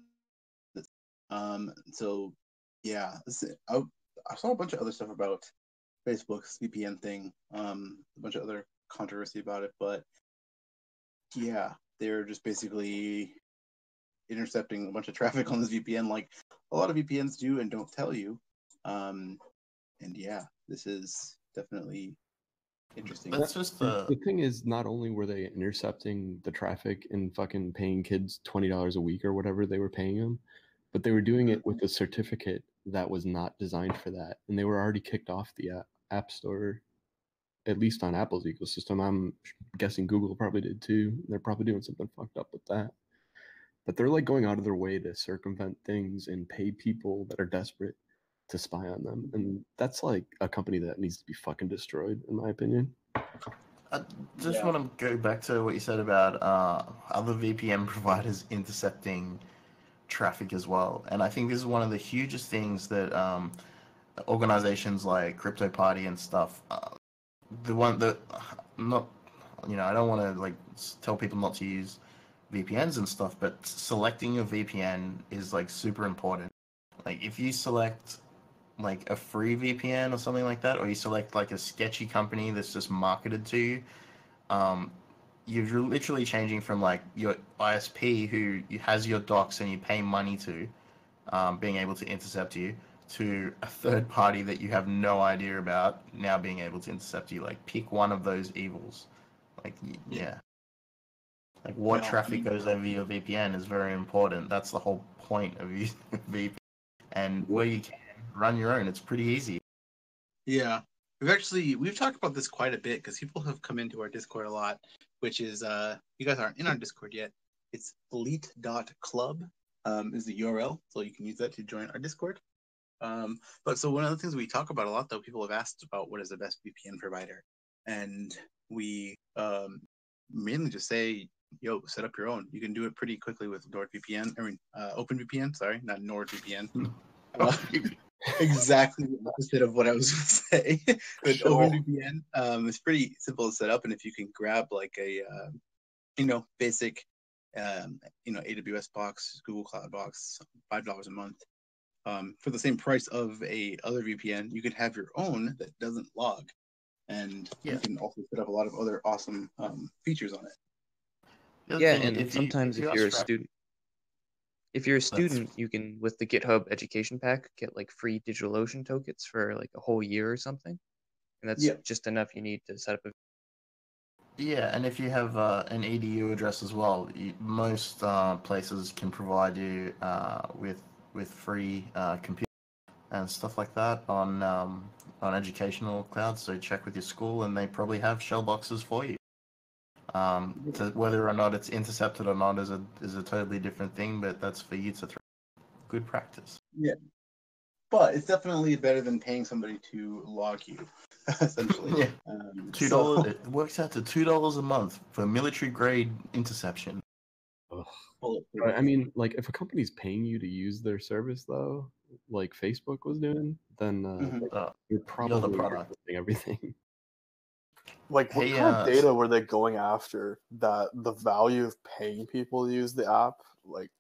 So yeah, I saw a bunch of other stuff about Facebook's VPN thing, a bunch of other controversy about it, but yeah, they're just basically intercepting a bunch of traffic on this VPN, like a lot of VPNs do and don't tell you. And yeah, this is definitely interesting. That's just the thing is, not only were they intercepting the traffic and fucking paying kids $20 a week or whatever they were paying them, but they were doing it with a certificate that was not designed for that, and they were already kicked off the App Store, at least on Apple's ecosystem. I'm guessing Google probably did too. They're probably doing something fucked up with that. But they're like going out of their way to circumvent things and pay people that are desperate to spy on them. And that's like a company that needs to be fucking destroyed, in my opinion. I just want to go back to what you said about other VPN providers intercepting traffic as well. And I think this is one of the hugest things that organizations like Crypto Party and stuff, the one that, not, I don't want to like tell people not to use VPNs and stuff, but selecting your VPN is like super important. Like if you select like a free VPN or something like that, or you select like a sketchy company that's just marketed to you, you're literally changing from like your ISP who has your docs and you pay money to, being able to intercept you, to a third party that you have no idea about now being able to intercept you. Like pick one of those evils. Like yeah. Like what traffic goes over your VPN is very important. That's the whole point of using a VPN. And where you can run your own, it's pretty easy. Yeah, we've talked about this quite a bit because people have come into our Discord a lot, which is you guys aren't in our Discord yet. It's elite.club is the URL, so you can use that to join our Discord. But so one of the things we talk about a lot, though, people have asked about what is the best VPN provider, and we mainly just say, yo, set up your own. You can do it pretty quickly with NordVPN. OpenVPN. Sorry, not NordVPN. Exactly the opposite of what I was going to say. But OpenVPN is pretty simple to set up, and if you can grab like a basic AWS box, Google Cloud box, $5 a month, for the same price of a other VPN, you can have your own that doesn't log, and you can also set up a lot of other awesome features on it. Yeah, and sometimes if you're a student, you can, with the GitHub education pack, get like free DigitalOcean tokens for like a whole year or something, and that's just enough you need to set up a. Yeah, and if you have an EDU address as well, most places can provide you with free computers and stuff like that on educational clouds. So check with your school, and they probably have shell boxes for you. Whether or not it's intercepted or not is a totally different thing, but that's for you to throw. Good practice. Yeah, but it's definitely better than paying somebody to log you, essentially. Yeah. $2. It works out to $2 a month for military grade interception. I mean, like if a company's paying you to use their service, though, like Facebook was doing, then you're probably missing everything. Like, what kind of data were they going after that the value of paying people to use the app, like,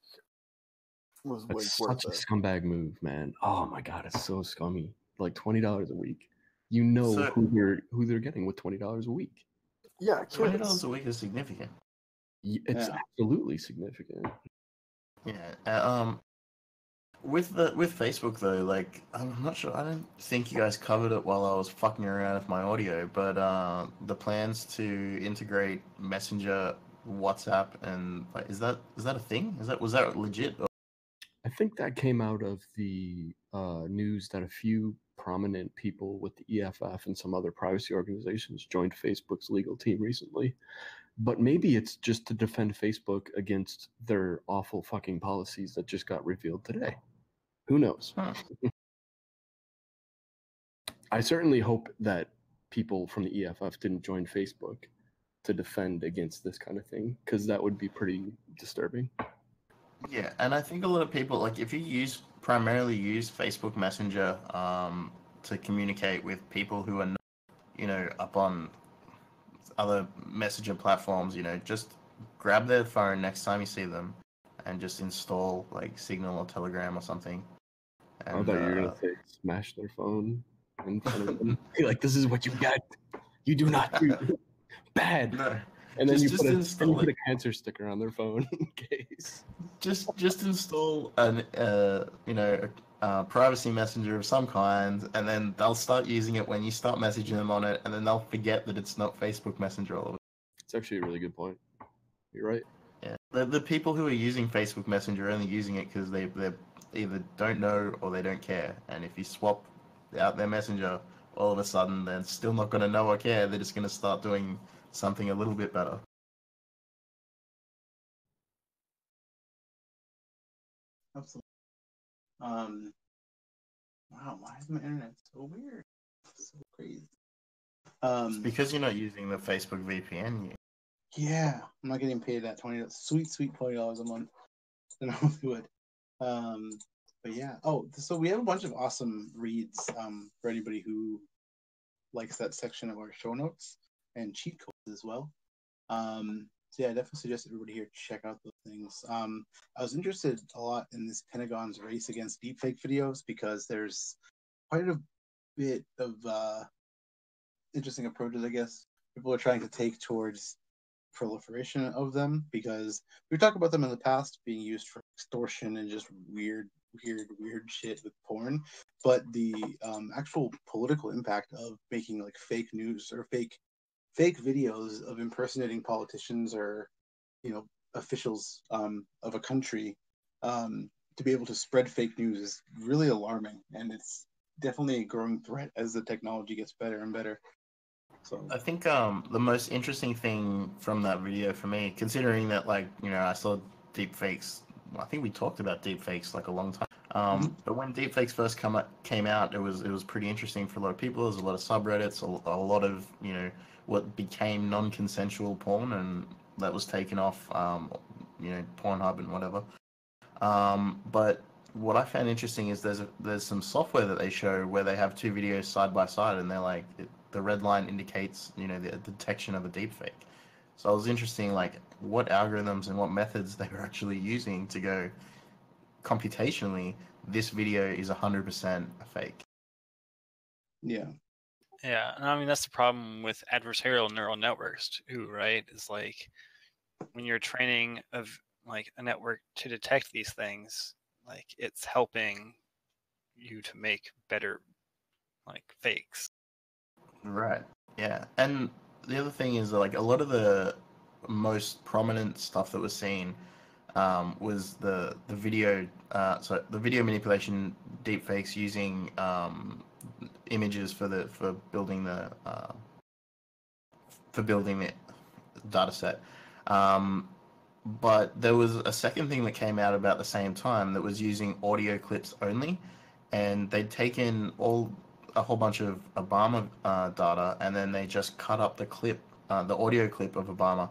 was such a scumbag move, man. Oh my god, it's so scummy. Like $20 a week. You know who they're getting with $20 a week. Yeah, $20 a week is significant. It's absolutely significant. Yeah. With Facebook though, like I'm not sure. I don't think you guys covered it while I was fucking around with my audio, but the plans to integrate Messenger, WhatsApp, and like, is that a thing? Was that legit? I think that came out of the news that a few prominent people with the EFF and some other privacy organizations joined Facebook's legal team recently. But maybe it's just to defend Facebook against their awful fucking policies that just got revealed today. Who knows? I certainly hope that people from the EFF didn't join Facebook to defend against this kind of thing, because that would be pretty disturbing. Yeah, and I think a lot of people, like if you primarily use Facebook Messenger to communicate with people who are not, up on other messenger platforms, just grab their phone next time you see them and just install like Signal or Telegram or something. And, I thought you were going to say smash their phone in front of them. Like, this is what you get. You do not do bad. No. And then you put a cancer sticker on their phone in case. Just install a privacy messenger of some kind, and then they'll start using it when you start messaging them on it, and then they'll forget that it's not Facebook Messenger all of it. It's actually a really good point. You're right. Yeah, the people who are using Facebook Messenger are only using it because they're either don't know or they don't care. And if you swap out their messenger, all of a sudden they're still not going to know or care. They're just going to start doing something a little bit better. Absolutely. Wow, why is my internet so weird? So crazy. It's because you're not using the Facebook VPN. Yeah, I'm not getting paid that sweet $20 a month. I normally would. But yeah. Oh, so we have a bunch of awesome reads for anybody who likes that section of our show notes and cheat codes as well. So yeah, I definitely suggest everybody here check out those things. I was interested a lot in this Pentagon's race against deepfake videos because there's quite a bit of interesting approaches, I guess, people are trying to take towards proliferation of them, because we've talked about them in the past being used for extortion and just weird shit with porn, but the actual political impact of making like fake news or fake videos of impersonating politicians or officials of a country to be able to spread fake news is really alarming, and it's definitely a growing threat as the technology gets better and better. So I think the most interesting thing from that video for me, considering that I saw deepfakes. I think we talked about deepfakes like a long time. But when deepfakes first came out, it was pretty interesting for a lot of people. There's a lot of subreddits, a lot of what became non-consensual porn, and that was taken off Pornhub and whatever. But what I found interesting is there's some software that they show where they have two videos side by side, and they're like the red line indicates the detection of a deepfake. So it was interesting, like what algorithms and what methods they were actually using to go computationally. This video is 100% a fake. Yeah. Yeah, and I mean that's the problem with adversarial neural networks too, right? Is like when you're training of like a network to detect these things, like it's helping you to make better like fakes. Right. Yeah. And the other thing is like a lot of the most prominent stuff that was seen was the video the video manipulation deepfakes using images for building the data set. But there was a second thing that came out about the same time that was using audio clips only, and they'd taken a whole bunch of Obama data, and then they just cut up the audio clip of Obama,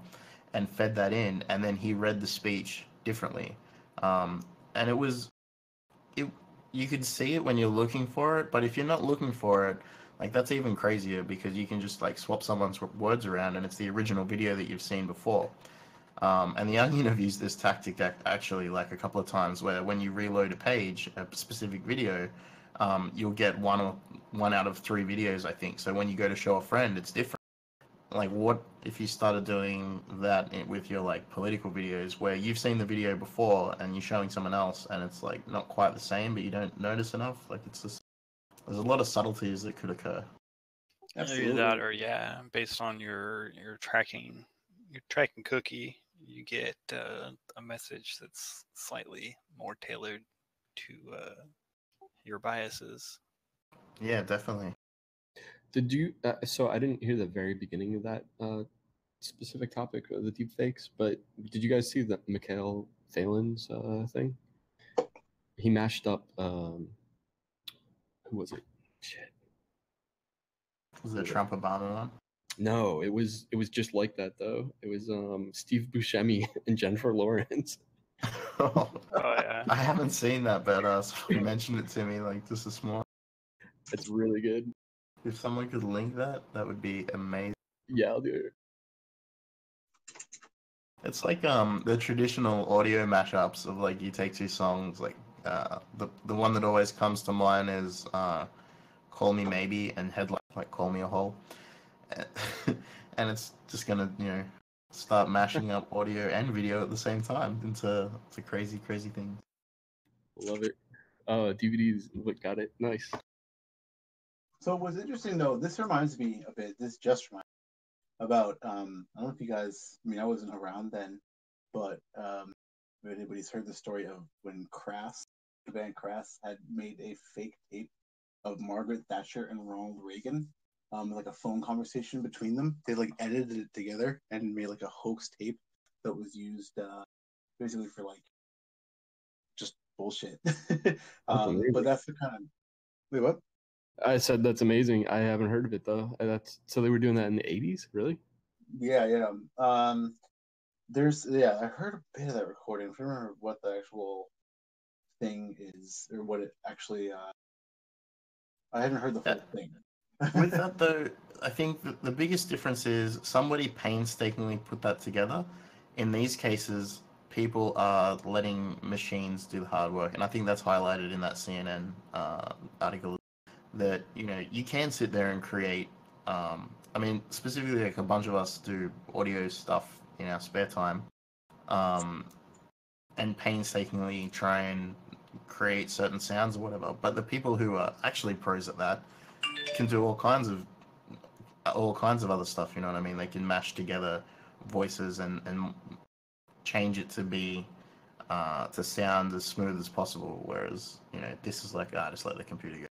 and fed that in, and then he read the speech differently, and you could see it when you're looking for it, but if you're not looking for it, like that's even crazier because you can just like swap someone's words around, and it's the original video that you've seen before. And the Onion have used this tactic actually like a couple of times, where when you reload a page, a specific video, you'll get one out of 3 videos, I think. So when you go to show a friend, it's different. Like, what if you started doing that with your like political videos, where you've seen the video before and you're showing someone else, and it's like not quite the same, but you don't notice enough? Like, it's just there's a lot of subtleties that could occur. Absolutely. Either that, or based on your tracking cookie, you get a message that's slightly more tailored to your biases. Yeah, definitely. Did you? So I didn't hear the very beginning of that specific topic of the deepfakes, but did you guys see the Mikhail Phelan's thing? He mashed up. Who was it? Shit. Was it the Trump Obama one? No, it was just like that though. It was Steve Buscemi and Jennifer Lawrence. Oh yeah. I haven't seen that, but someone mentioned it to me like just this morning. It's really good. If someone could link that would be amazing. Yeah, I'll do it. It's like the traditional audio mashups of like you take two songs, like the one that always comes to mind is Call Me Maybe and Headlight, like Call Me a Hole. And it's just gonna start mashing up audio and video at the same time into crazy things. Love it. DVDs, look, got it. Nice. So what's interesting though, this reminds me a bit. This just reminds me about I don't know if you guys. I mean, I wasn't around then, but if anybody's heard the story of when Crass Van Crass had made a fake tape of Margaret Thatcher and Ronald Reagan, like a phone conversation between them. They like edited it together and made like a hoax tape that was used basically for like just bullshit. But that's the kind of wait, what? I said that's amazing. I haven't heard of it though. That's so they were doing that in the 80s, really? Yeah. I heard a bit of that recording. I don't remember what the actual thing is or what it actually. I haven't heard the whole thing. With that though, I think the biggest difference is somebody painstakingly put that together. In these cases, people are letting machines do the hard work, and I think that's highlighted in that CNN article. That you can sit there and create. I mean, specifically, like a bunch of us do audio stuff in our spare time, and painstakingly try and create certain sounds or whatever. But the people who are actually pros at that can do all kinds of other stuff. You know what I mean? They can mash together voices and change it to be to sound as smooth as possible. Whereas this is like just let the computer go.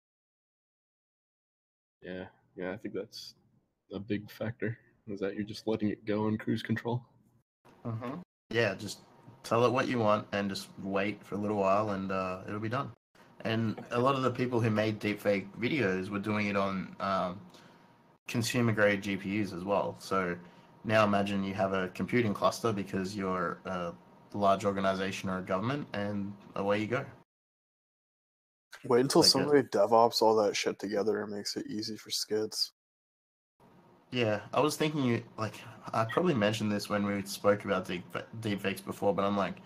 Yeah, I think that's a big factor. Is that you're just letting it go on cruise control? Yeah, just tell it what you want and just wait for a little while, and it'll be done. And a lot of the people who made deepfake videos were doing it on consumer grade GPUs as well. So now imagine you have a computing cluster because you're a large organization or a government, and away you go. Wait until somebody DevOps all that shit together and makes it easy for skids. Yeah, I was thinking, I probably mentioned this when we spoke about deepfakes before, but I'm like,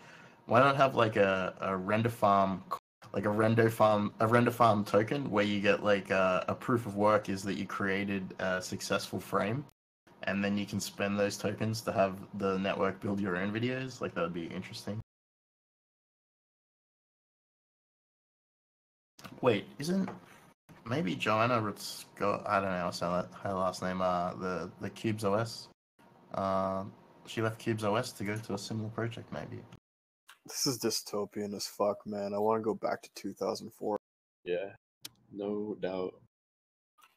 why not have like a render farm, like a render farm token where you get like a proof of work is that you created a successful frame, and then you can spend those tokens to have the network build your own videos. Like that would be interesting. Wait, isn't maybe Joanna Rutzko, I don't know, what's her last name, the Cubes OS? She left Cubes OS to go to a similar project, maybe. This is dystopian as fuck, man. I want to go back to 2004. Yeah, no doubt.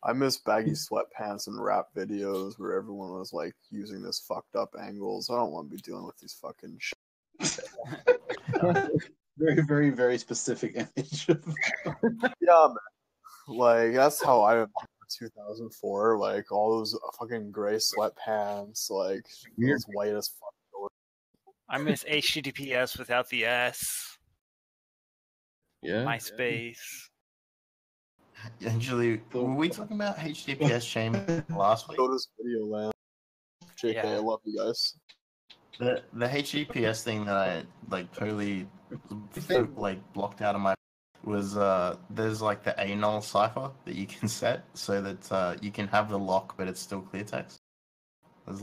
I miss baggy sweatpants and rap videos where everyone was like using this fucked up angles. I don't want to be dealing with these fucking shit. Very, very, very specific image. Yeah, man. Like, that's how I remember 2004. Like, all those fucking gray sweatpants, like, those white as fuck doors. I miss HTTPS without the S. Yeah. MySpace. Actually, were we talking about HTTPS change last week? Go to Video Land. JK, yeah. I love you guys. The HTTPS thing that I totally blocked out of my was there's like the anal cipher that you can set so that you can have the lock but it's still clear text. There's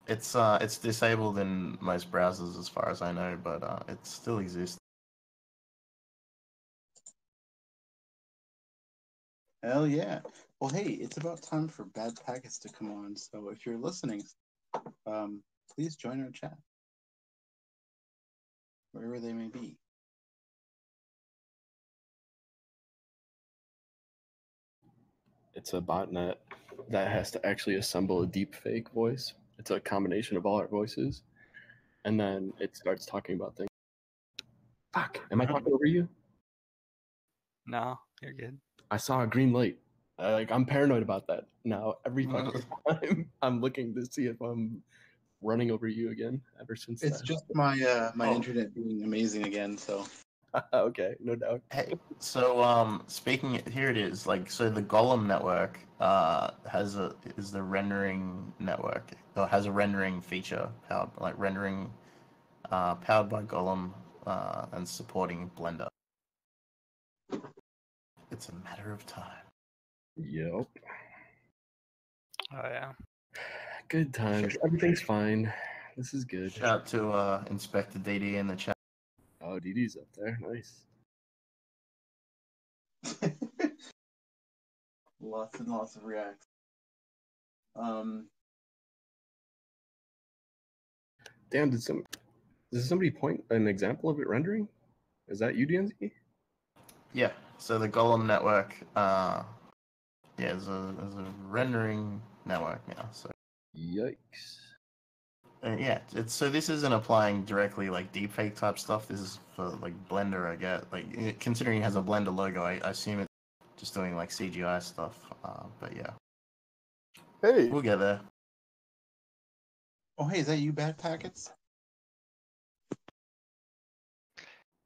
it's disabled in most browsers as far as I know, but it still exists. Hell yeah. Well, hey, it's about time for Bad Packets to come on. So if you're listening, please join our chat, wherever they may be. It's a botnet that has to actually assemble a deep fake voice. It's a combination of all our voices, and then it starts talking about things. Fuck, am I talking over you? No, you're good. I saw a green light. I'm paranoid about that now. Every fucking time I'm looking to see if I'm running over you again. Ever since it's just my internet being amazing again. So okay, no doubt. Hey, so speaking, here it is. So the Golem network is the rendering network, or has a rendering feature powered by Golem and supporting Blender. It's a matter of time. Yep. Oh yeah. Good times. Everything's fine. This is good. Shout out to Inspector DD in the chat. Oh, DD's up there. Nice. Lots and lots of reacts. Damn, Does somebody point an example of it rendering? Is that you, DNZ? Yeah. So the Golem network, is a rendering network now. So Yikes. yeah, so this isn't applying directly like deepfake type stuff. This is for like Blender, I get. Like considering it has a Blender logo, I assume it's just doing like CGI stuff. But yeah, Hey, we'll get there. Oh, hey, is that you, Bad Packets?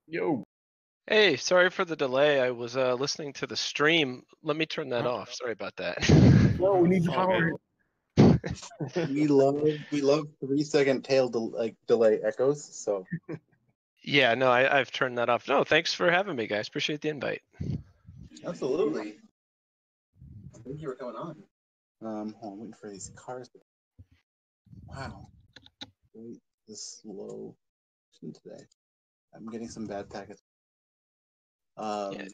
Yo. Hey, sorry for the delay. I was listening to the stream. Let me turn that off. Sorry about that. No, we need It's all power. We love 3-second tail delay echoes. So Yeah, no, I've turned that off. No, thanks for having me, guys. Appreciate the invite. absolutely. Thank you for coming on. Hold on, I'm waiting for these cars. Wow, wait, this slow today. I'm getting some bad packets. Yeah.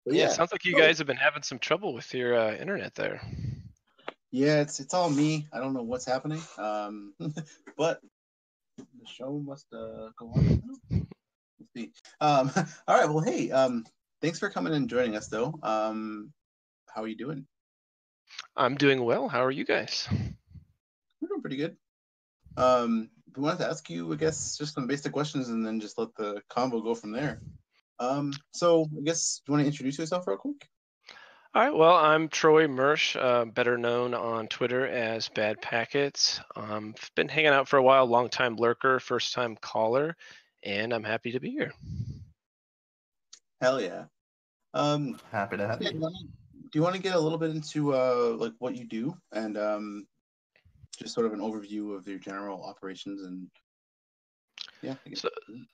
But Yeah, yeah, it sounds like you guys have been having some trouble with your internet there. yeah, it's all me. I don't know what's happening. But the show must go on. Let's see. All right. Well, hey, thanks for coming and joining us, though. How are you doing? I'm doing well. How are you guys? We're doing pretty good. We wanted to ask you, I guess, just some basic questions, and then just let the combo go from there. So I guess, do you want to introduce yourself real quick? All right. Well, I'm Troy Mersch, better known on Twitter as Bad Packets. Been hanging out for a while, long-time lurker, first-time caller, and I'm happy to be here. Hell yeah. Happy to have you. Do you want to get a little bit into like what you do and just sort of an overview of your general operations and yeah.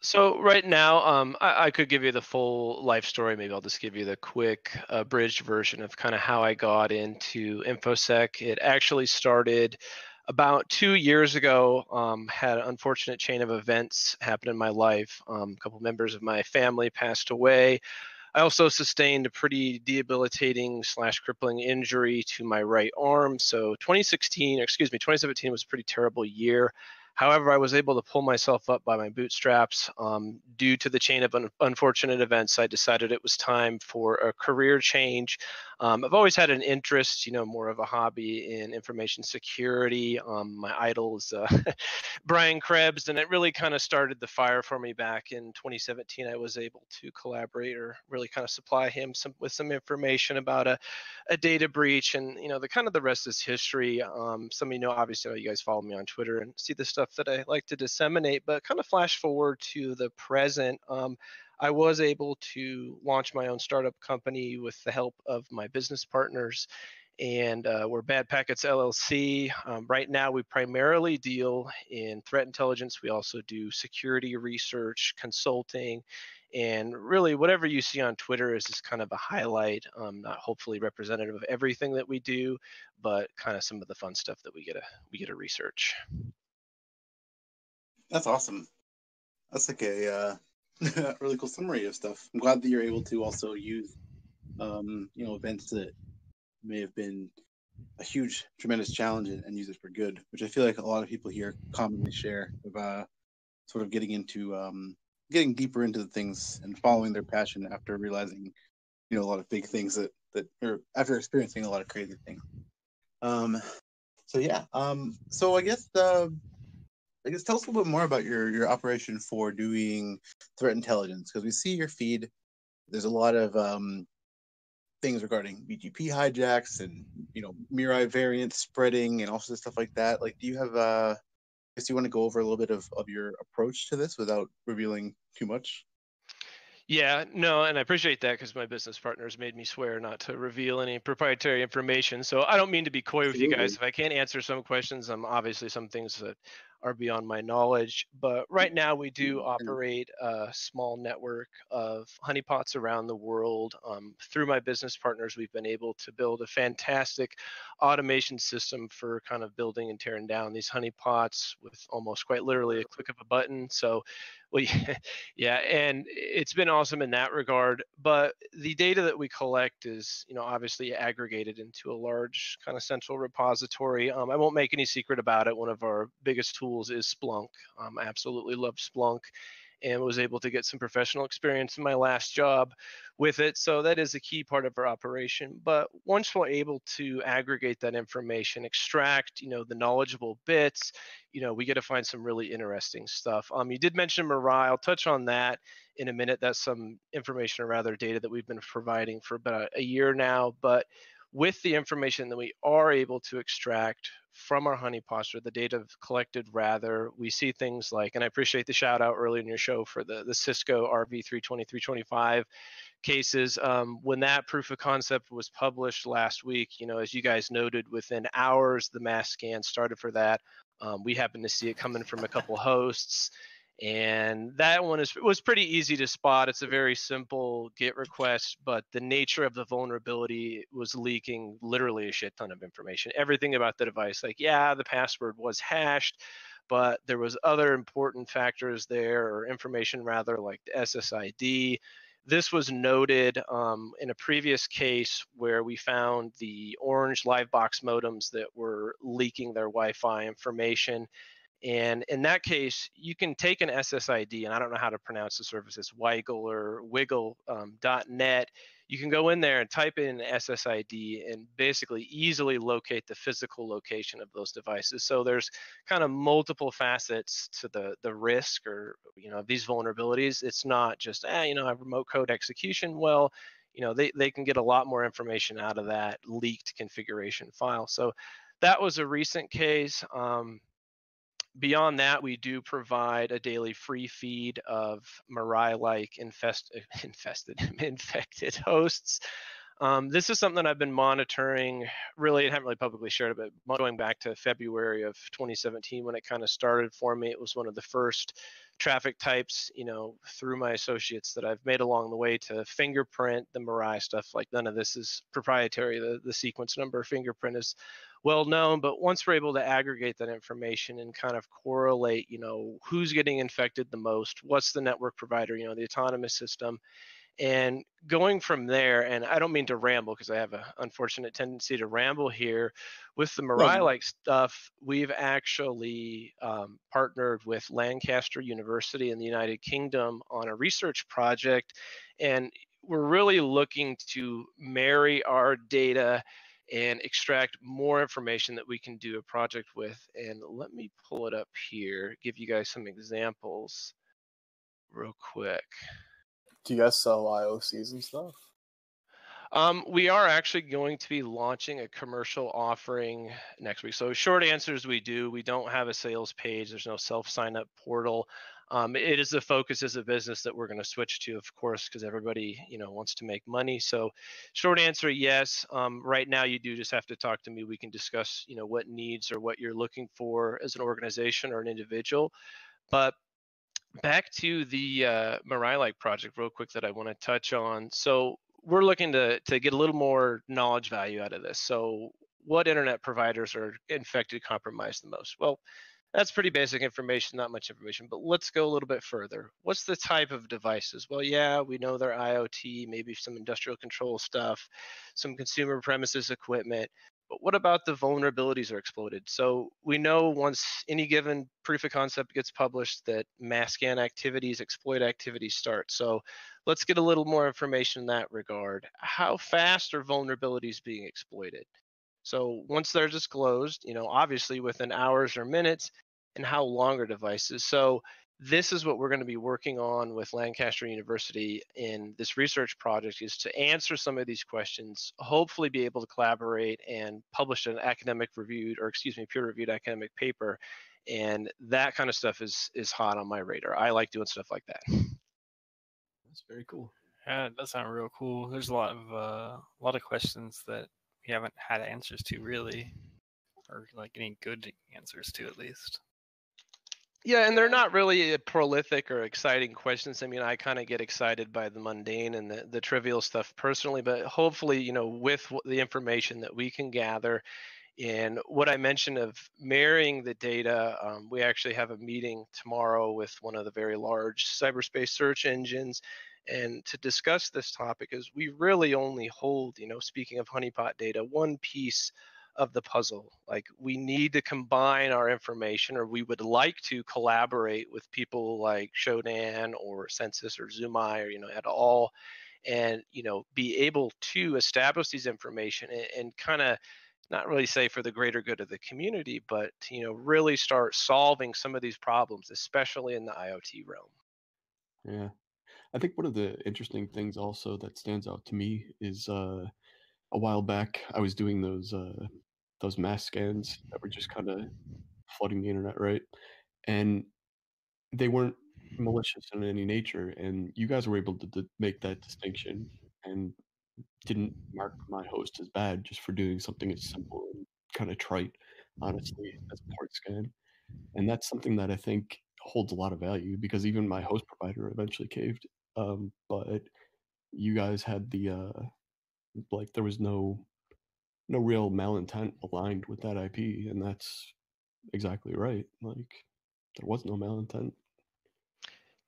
So right now, I could give you the full life story. Maybe I'll just give you the quick abridged version of kind of how I got into InfoSec. It actually started about 2 years ago. Had an unfortunate chain of events happen in my life. A couple members of my family passed away. I also sustained a pretty debilitating / crippling injury to my right arm. So 2017 was a pretty terrible year. However, I was able to pull myself up by my bootstraps. Due to the chain of unfortunate events, I decided it was time for a career change. I've always had an interest, more of a hobby in information security. My idol is Brian Krebs, and it really kind of started the fire for me back in 2017. I was able to collaborate or really kind of supply him with some information about a data breach, and the rest is history. Some of obviously you guys follow me on Twitter and see the stuff that I like to disseminate, but kind of flash forward to the present. I was able to launch my own startup company with the help of my business partners, and we're Bad Packets LLC. Right now, we primarily deal in threat intelligence. We also do security research, consulting, and really whatever you see on Twitter is just kind of a highlight, not hopefully representative of everything that we do, but kind of some of the fun stuff that we get to research. That's awesome. That's like a really cool summary of stuff. I'm glad that you're able to also use events that may have been a huge, tremendous challenge and use it for good, which I feel like a lot of people here commonly share of sort of getting deeper into the things and following their passion after realizing, a lot of big things that or after experiencing a lot of crazy things. So yeah. So I guess tell us a little bit more about your operation for doing threat intelligence, because we see your feed. There's a lot of things regarding BGP hijacks and Mirai variant spreading and all sorts of stuff like that. Like, do you have I guess you want to go over a little bit of your approach to this without revealing too much? Yeah, no, and I appreciate that because my business partners made me swear not to reveal any proprietary information. So I don't mean to be coy with you guys. If I can't answer some questions, obviously some things that are beyond my knowledge. But right now we do operate a small network of honeypots around the world. Through my business partners, we've been able to build a fantastic automation system for kind of building and tearing down these honeypots with almost quite literally a click of a button. So yeah, and it's been awesome in that regard. But the data that we collect is, obviously aggregated into a large kind of central repository. I won't make any secret about it. One of our biggest tools tools is Splunk. I absolutely love Splunk and was able to get some professional experience in my last job with it. So that is a key part of our operation. But once we're able to aggregate that information, extract, the knowledgeable bits, we get to find some really interesting stuff. You did mention Mirai. I'll touch on that in a minute. That's some information or rather data that we've been providing for about a year now. But with the information that we are able to extract from our honeypots, or the data collected rather, we see things like, and I appreciate the shout out earlier in your show for the Cisco RV320, 325 cases. When that proof of concept was published last week, as you guys noted, within hours, the mass scan started for that. We happened to see it coming from a couple hosts. And that one was pretty easy to spot. It's a very simple GET request, but the nature of the vulnerability was leaking literally a shit ton of information. Everything about the device, like, yeah, the password was hashed, but there was other important factors there, or information rather, like the SSID. This was noted in a previous case where we found the orange Livebox modems that were leaking their Wi-Fi information. And in that case, you can take an SSID, and I don't know how to pronounce the service, it's Wiggle or Wiggle.net. You can go in there and type in SSID and basically easily locate the physical location of those devices. So there's kind of multiple facets to the risk, or these vulnerabilities. It's not just remote code execution. Well, they can get a lot more information out of that leaked configuration file. So that was a recent case. Beyond that, we do provide a daily free feed of Mirai-like infected hosts. This is something I've been monitoring. Really, I haven't really publicly shared it, but going back to February of 2017 when it kind of started for me. It was one of the first traffic types, through my associates that I've made along the way to fingerprint the Mirai stuff. Like, none of this is proprietary. The sequence number fingerprint is well known, but once we're able to aggregate that information and kind of correlate, who's getting infected the most, what's the network provider, the autonomous system, and going from there, and I don't mean to ramble because I have an unfortunate tendency to ramble here, with the Mirai-like stuff, we've actually partnered with Lancaster University in the United Kingdom on a research project, and we're really looking to marry our data and extract more information that we can do a project with. And let me pull it up here, give you guys some examples real quick. Do you guys sell IOCs and stuff? We are actually going to be launching a commercial offering next week. So short answer is we do. We don't have a sales page. There's no self-sign-up portal. It is the focus as a business that we're going to switch to, of course, because everybody, wants to make money. So short answer, yes. Right now, you do just have to talk to me. We can discuss, what needs or what you're looking for as an organization or an individual. But back to the Mirai-like project real quick that I want to touch on. So we're looking to get a little more knowledge value out of this. So what internet providers are infected, compromised the most? Well, that's pretty basic information, not much information, but let's go a little bit further. What's the type of devices? Well, yeah, we know they're IoT, maybe some industrial control stuff, some consumer premises equipment, but what about the vulnerabilities are exploited? So we know once any given proof of concept gets published that mass scan activities, exploit activities start. So let's get a little more information in that regard. How fast are vulnerabilities being exploited? So once they're disclosed, obviously within hours or minutes, and how long are devices? So this is what we're going to be working on with Lancaster University in this research project, is to answer some of these questions, hopefully be able to collaborate and publish an peer-reviewed academic paper. And that kind of stuff is hot on my radar. I like doing stuff like that. That's very cool. Yeah, it does sound real cool. There's a lot of questions that we haven't had answers to, really, or like any good answers to, at least. Yeah, and they're not really prolific or exciting questions. I mean, I kind of get excited by the mundane and the trivial stuff personally, but hopefully, with the information that we can gather and what I mentioned of marrying the data, we actually have a meeting tomorrow with one of the very large cyberspace search engines, and to discuss this topic, is we really only hold, speaking of honeypot data, one piece of the puzzle. Like, we need to combine our information, or we would like to collaborate with people like Shodan or Census or Zumai or, et al., and, be able to establish these information and kind of not really say for the greater good of the community, but, really start solving some of these problems, especially in the IoT realm. Yeah. I think one of the interesting things also that stands out to me is a while back I was doing those mass scans that were just kind of flooding the internet, right? And they weren't malicious in any nature, and you guys were able to make that distinction and didn't mark my host as bad just for doing something as simple and kind of trite, honestly, as a port scan. And that's something that I think holds a lot of value, because even my host provider eventually caved. But you guys had the like there was no real malintent aligned with that IP, and that's exactly right. Like, there was no malintent.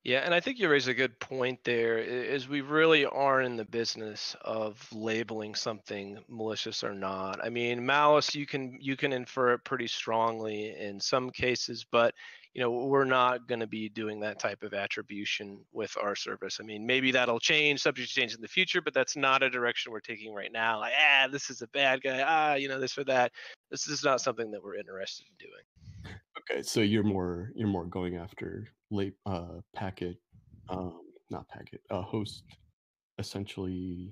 Yeah, and I think you raise a good point there, is we really are in the business of labeling something malicious or not. I mean, malice, you can infer it pretty strongly in some cases, but we're not going to be doing that type of attribution with our service. I mean, maybe that'll change, subject to change in the future, but that's not a direction we're taking right now. Like, this is a bad guy, this or that. This is not something that we're interested in doing. Okay, so you're more going after late packet, not packet, host, essentially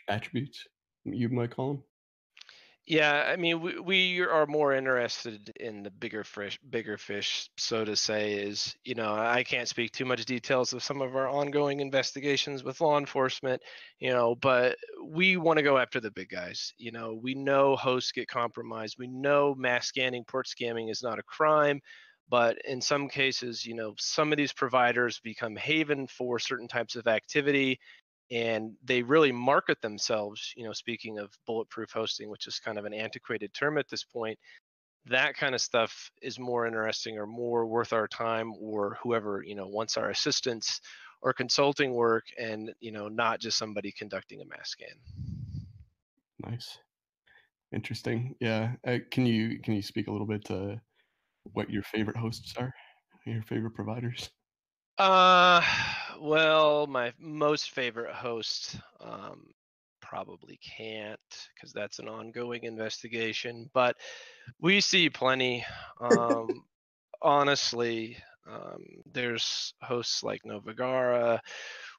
attributes, you might call them. Yeah, I mean, we are more interested in the bigger fish, so to say. Is, I can't speak too much details of some of our ongoing investigations with law enforcement, but we want to go after the big guys. We know hosts get compromised. We know mass scanning, port scamming is not a crime, but in some cases, some of these providers become haven for certain types of activity, and they really market themselves, speaking of bulletproof hosting, which is kind of an antiquated term at this point. That kind of stuff is more interesting or more worth our time, or whoever, wants our assistance or consulting work, and, not just somebody conducting a mass scan. Nice. Interesting. Yeah. Can you speak a little bit to what your favorite hosts are, your favorite providers? Well, my most favorite host, probably can't, because that's an ongoing investigation, but we see plenty. Honestly, there's hosts like Novagara,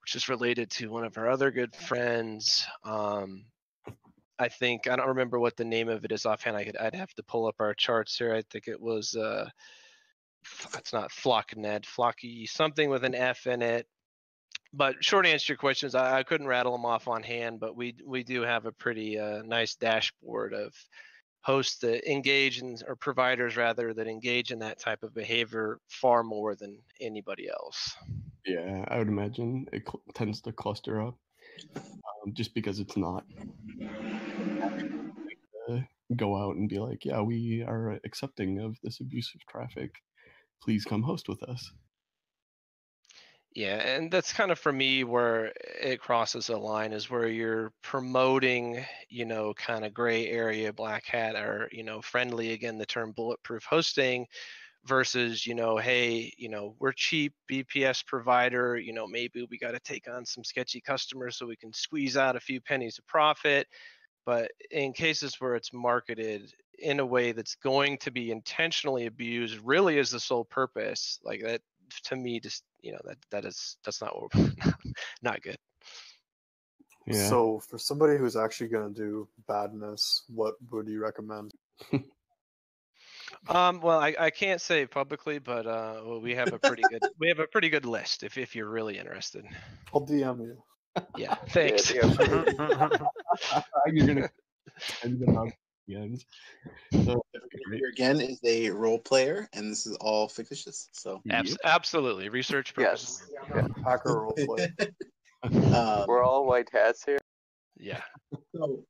which is related to one of our other good friends. I think, I don't remember what the name of it is offhand. I'd have to pull up our charts here. I think it was it's not Flocknet, Flocky, something with an F in it. But short answer to your questions, I couldn't rattle them off on hand, but we do have a pretty nice dashboard of hosts that engage in, or providers rather, that engage in that type of behavior far more than anybody else. Yeah, I would imagine it tends to cluster up, just because it's not go out and be like, yeah, we are accepting of this abusive traffic. Please come host with us. Yeah, and that's kind of, for me, where it crosses a line, is where you're promoting, kind of gray area, black hat, or, friendly, again, the term bulletproof hosting, versus, hey, we're cheap BPS provider, maybe we got to take on some sketchy customers so we can squeeze out a few pennies of profit. But in cases where it's marketed in a way that's going to be intentionally abused, really is the sole purpose, like that, to me, just, that's not what we're not good. Yeah. So for somebody who's actually going to do badness, what would you recommend? Well, I can't say publicly, but we have a pretty good list if you're really interested. I'll DM you. Yeah, thanks. You're gonna end it up again. So, here again is a role player, and this is all fictitious. So absolutely, research purposes. Yes. Yeah. Hacker role play. We're all white hats here. Yeah. So,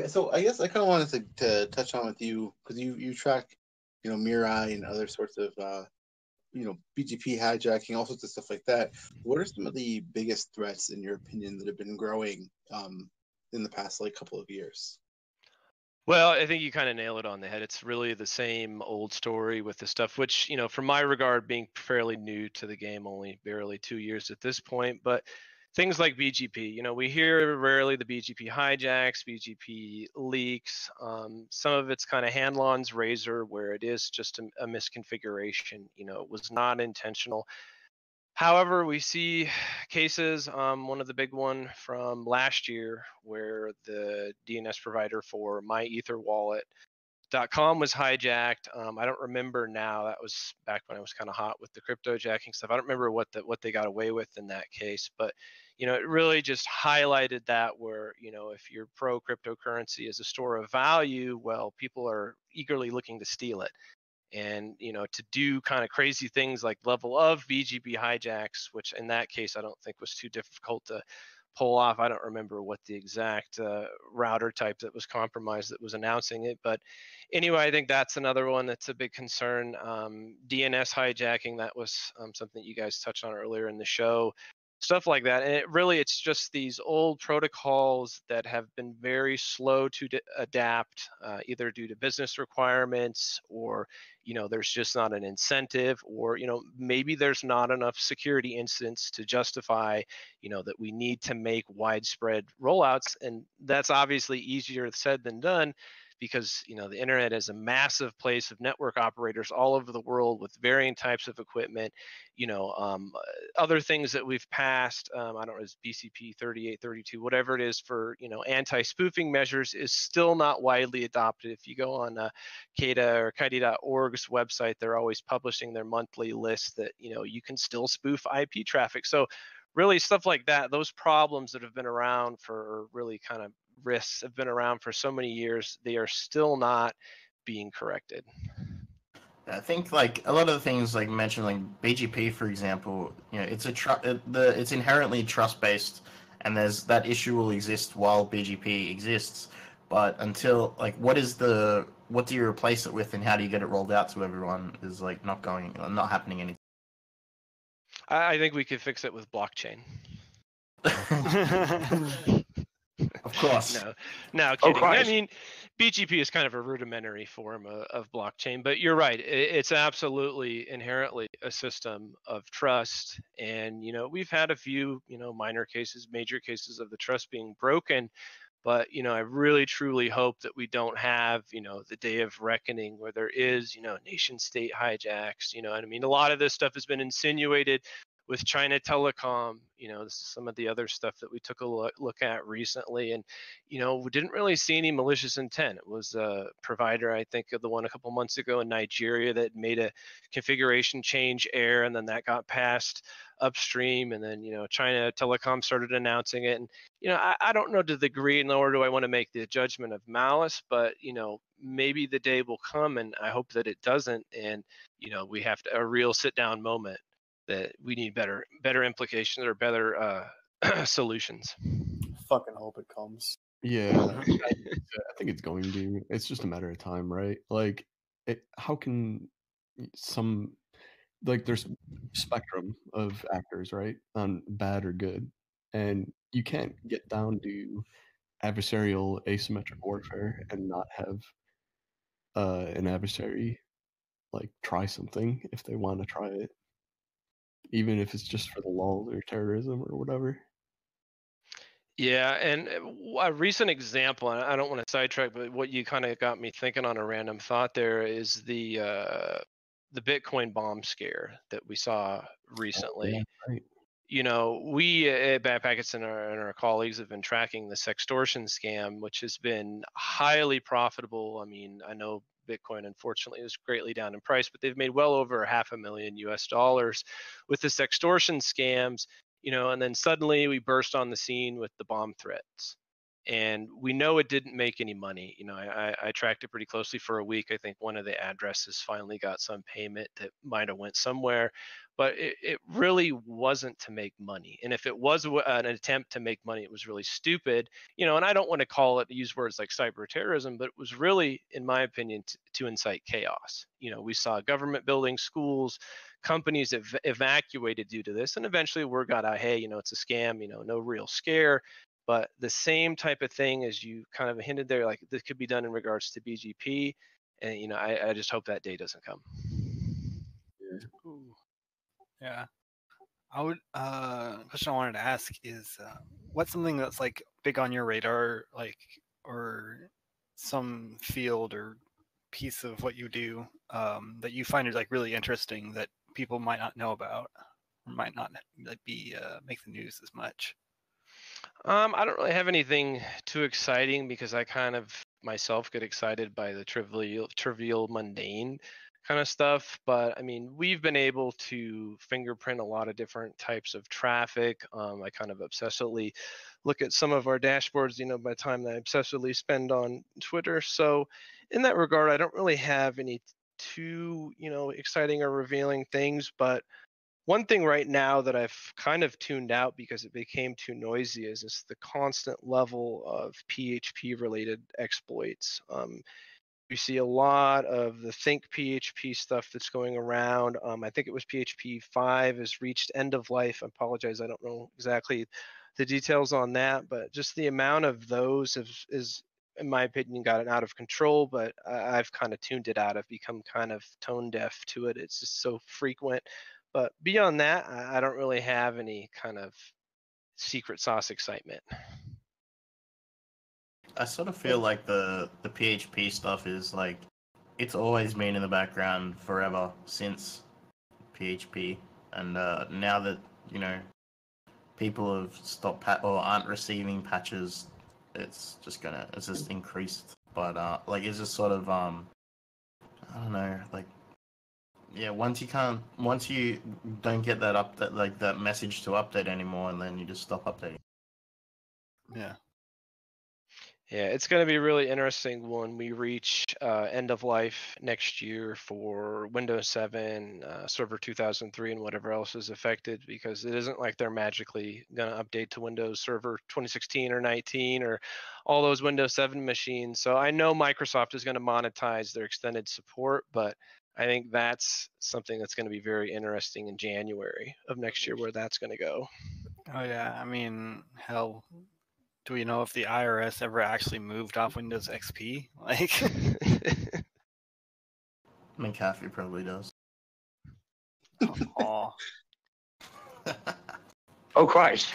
so I guess I kind of wanted to touch on with you, because you track, Mirai and other sorts of, BGP hijacking, all sorts of stuff like that. What are some of the biggest threats, in your opinion, that have been growing in the past couple of years? Well, I think you kind of nail it on the head. It's really the same old story with the stuff, which, from my regard, being fairly new to the game, only barely 2 years at this point, but things like BGP, we hear rarely the BGP hijacks, BGP leaks. Some of it's kind of Hanlon's razor, where it is just a misconfiguration. It was not intentional. However, we see cases, one of the big one from last year, where the DNS provider for myetherwallet.com was hijacked. I don't remember now. That was back when I was kind of hot with the crypto jacking stuff. I don't remember what they got away with in that case, but it really just highlighted that, where if you're pro cryptocurrency as a store of value, well, people are eagerly looking to steal it. And to do kind of crazy things like level of BGP hijacks, which in that case I don't think was too difficult to pull off. I don't remember what the exact router type that was compromised that was announcing it, but anyway, I think that's another one that's a big concern. DNS hijacking, that was something you guys touched on earlier in the show. Stuff like that. And it's just these old protocols that have been very slow to adapt, either due to business requirements, or there's just not an incentive, or maybe there's not enough security incidents to justify that we need to make widespread rollouts. And that's obviously easier said than done, because the internet is a massive place of network operators all over the world with varying types of equipment. Other things that we've passed, I don't know, is BCP 3832, whatever it is, for anti-spoofing measures, is still not widely adopted. If you go on CADA or KIDI.org's website, they're always publishing their monthly list that you can still spoof IP traffic. So really, stuff like that, those problems that have been around for, really kind of risks have been around for so many years, they are still not being corrected. I think like a lot of the things like mentioned, like BGP, for example, it's inherently trust based, and there's that issue will exist while BGP exists. But until what do you replace it with, and how do you get it rolled out to everyone is not happening anything. I think we could fix it with blockchain. Of course. No, kidding. I mean, BGP is kind of a rudimentary form of blockchain, but you're right. It's absolutely inherently a system of trust. And, we've had a few, minor cases, major cases of the trust being broken. But, I really truly hope that we don't have, the day of reckoning where there is, nation state hijacks. And I mean, a lot of this stuff has been insinuated with China Telecom. This is some of the other stuff that we took a look at recently, and we didn't really see any malicious intent. It was a provider, I think, of the one a couple months ago in Nigeria that made a configuration change error, and then that got passed upstream, and then China Telecom started announcing it. And I don't know to the degree, nor do I want to make the judgment of malice, but maybe the day will come, and I hope that it doesn't, and we have a real sit down moment that we need better implications or better solutions. Fucking hope it comes. Yeah, I think it's going to. It's just a matter of time, right? How can there's spectrum of actors, right? On bad or good, and you can't get down to adversarial asymmetric warfare and not have an adversary try something if they want to try it, even if it's just for the lulz or terrorism or whatever. Yeah, and a recent example, and I don't want to sidetrack, but what you kind of got me thinking on a random thought there is the Bitcoin bomb scare that we saw recently. Oh, yeah, right. We at Bad Packets and our colleagues have been tracking the sextortion scam, which has been highly profitable. I mean, I know Bitcoin, unfortunately, is greatly down in price, but they've made well over $500,000 with the sextortion scams. And then suddenly we burst on the scene with the bomb threats. And we know it didn't make any money. I tracked it pretty closely for a week. I think one of the addresses finally got some payment that might have went somewhere, but it really wasn't to make money. And if it was an attempt to make money, it was really stupid. And I don't want to use words like cyber terrorism, but it was really, in my opinion, to incite chaos. We saw government buildings, schools, companies evacuated due to this, and eventually word got out, hey, it's a scam, no real scare. But the same type of thing as you kind of hinted there, like this could be done in regards to BGP, and I just hope that day doesn't come. Ooh. Yeah. I would question I wanted to ask is what's something that's like big on your radar, like, or some field or piece of what you do that you find is like really interesting that people might not know about or might not like be make the news as much? I don't really have anything too exciting because I kind of myself get excited by the trivial, mundane kind of stuff. But I mean, we've been able to fingerprint a lot of different types of traffic. I kind of obsessively look at some of our dashboards, by the time that I obsessively spend on Twitter. So in that regard, I don't really have any too, exciting or revealing things, but one thing right now that I've kind of tuned out because it became too noisy is the constant level of PHP related exploits. We see a lot of the Think PHP stuff that's going around. I think it was PHP 5 has reached end of life. I apologize, I don't know exactly the details on that, but just the amount of those is in my opinion, gotten out of control, but I've kind of tuned it out. I've become kind of tone deaf to it. It's just so frequent. But beyond that, I don't really have any kind of secret sauce excitement. I sort of feel like the PHP stuff is like, it's always been in the background forever since PHP, and now that people have stopped or aren't receiving patches, it's just increased. But it's just sort of I don't know, like, yeah, once you don't get that update, like that message to update anymore, and then you just stop updating. Yeah. Yeah, it's going to be really interesting when we reach end of life next year for Windows 7, Server 2003, and whatever else is affected, because it isn't like they're magically going to update to Windows Server 2016 or 19 or all those Windows 7 machines. So I know Microsoft is going to monetize their extended support, but I think that's something that's going to be very interesting in January of next year where that's going to go. Oh yeah, I mean, hell, do we know if the IRS ever actually moved off Windows XP? Like, McAfee probably does. oh. Oh Christ.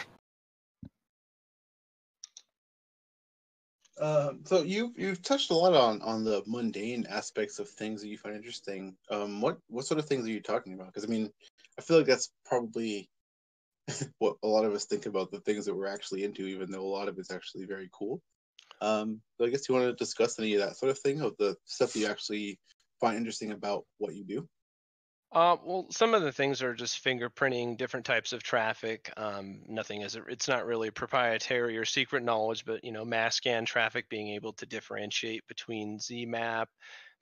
So you've touched a lot on the mundane aspects of things that you find interesting. What sort of things are you talking about? Because I mean, I feel like that's probably what a lot of us think about, the things that we're actually into, even though a lot of it's actually very cool. So I guess you want to discuss any of that sort of thing, of the stuff that you actually find interesting about what you do. Well, some of the things are just fingerprinting different types of traffic. It's not really proprietary or secret knowledge, but mass scan traffic, being able to differentiate between ZMAP,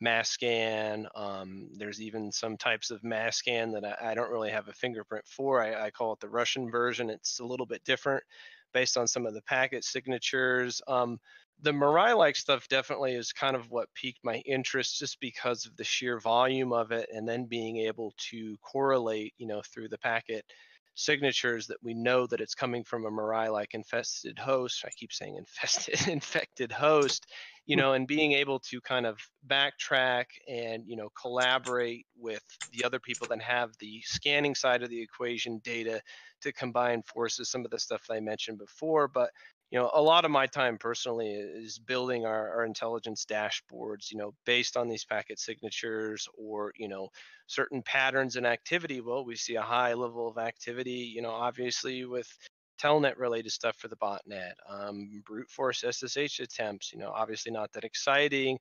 mass scan. There's even some types of mass scan that I don't really have a fingerprint for. I call it the Russian version. It's a little bit different based on some of the packet signatures. The Mirai-like stuff definitely is kind of what piqued my interest, just because of the sheer volume of it, and then being able to correlate, through the packet signatures that we know that it's coming from a Mirai-like infested host. I keep saying infected host, and being able to kind of backtrack and, collaborate with the other people that have the scanning side of the equation data to combine forces, some of the stuff that I mentioned before. But a lot of my time personally is building our intelligence dashboards, based on these packet signatures or, certain patterns in activity. Well, we see a high level of activity, obviously with telnet related stuff for the botnet, brute force SSH attempts, obviously not that exciting.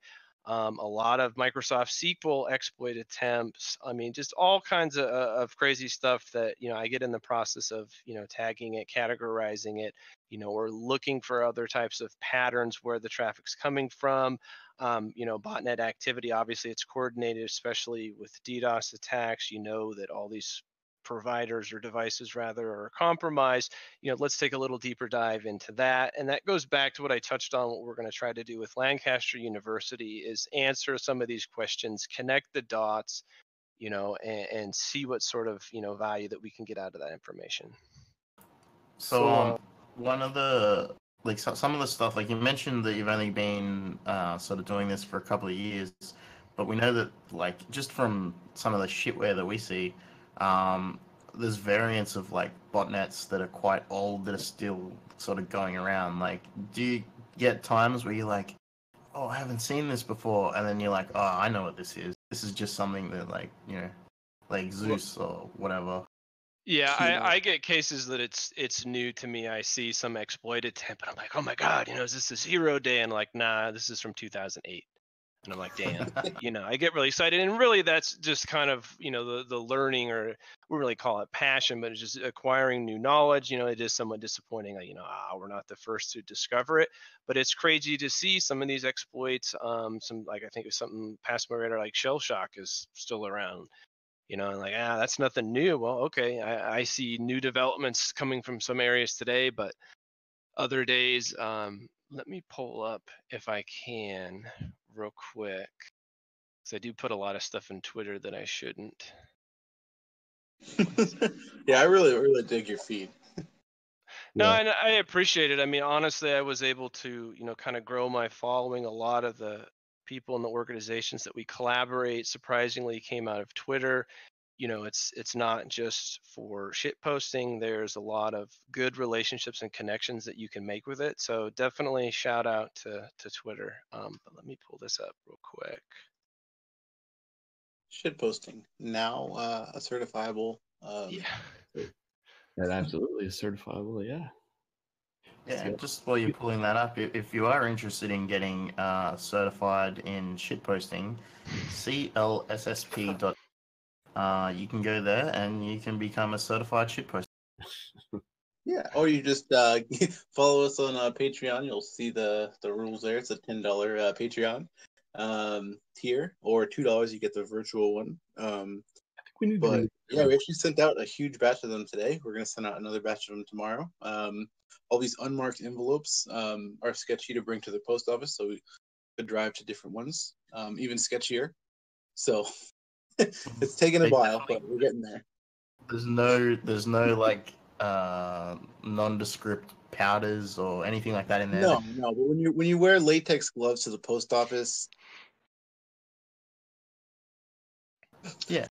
A lot of Microsoft SQL exploit attempts. I mean, just all kinds of crazy stuff that, I get in the process of, tagging it, categorizing it, or looking for other types of patterns where the traffic's coming from. Botnet activity, obviously it's coordinated, especially with DDoS attacks. That all these providers or devices rather are compromised. Let's take a little deeper dive into that. And that goes back to what I touched on, what we're going to try to do with Lancaster University is answer some of these questions, connect the dots, and see what sort of, value that we can get out of that information. So one of the like some of the stuff, like you mentioned that you've only been sort of doing this for a couple of years, but we know that like just from some of the shitware that we see, there's variants of like botnets that are quite old that are still sort of going around. Like, do you get times where you're like, oh, I haven't seen this before, and then you're like, oh, I know what this is. This is just something that like, you know, like Zeus or whatever. Yeah, I get cases that it's new to me. I see some exploit attempt, and I'm like, oh my god, is this a 0 day? And like, nah, this is from 2008. And I'm like, damn, I get really excited. And really that's just kind of, the learning, or we really call it passion, but it's just acquiring new knowledge. It is somewhat disappointing that, we're not the first to discover it, but it's crazy to see some of these exploits. Some, like, I think it was something past my radar, like Shell Shock is still around. And like, that's nothing new. Well, okay, I see new developments coming from some areas today, but other days, let me pull up if I can real quick, because I do put a lot of stuff in Twitter that I shouldn't. Yeah, I really dig your feed. No, and I appreciate it. I mean, honestly, I was able to, kind of grow my following. A lot of the people in the organizations that we collaborate surprisingly came out of Twitter. It's not just for shit posting. There's a lot of good relationships and connections that you can make with it. So definitely shout out to Twitter. But let me pull this up real quick. Shit posting now a certifiable. Yeah. That absolutely is certifiable. Yeah. Yeah, just while you're pulling that up, if you are interested in getting certified in shitposting, clssp. You can go there and you can become a certified shitposter. Yeah, or you just follow us on Patreon. You'll see the rules there. It's a $10 Patreon tier, or $2 you get the virtual one. We need but yeah, we actually sent out a huge batch of them today. We're going to send out another batch of them tomorrow. All these unmarked envelopes are sketchy to bring to the post office, so we could drive to different ones, even sketchier. So it's taking a while, but we're getting there. There's no like nondescript powders or anything like that in there. No. But when you wear latex gloves to the post office, yeah,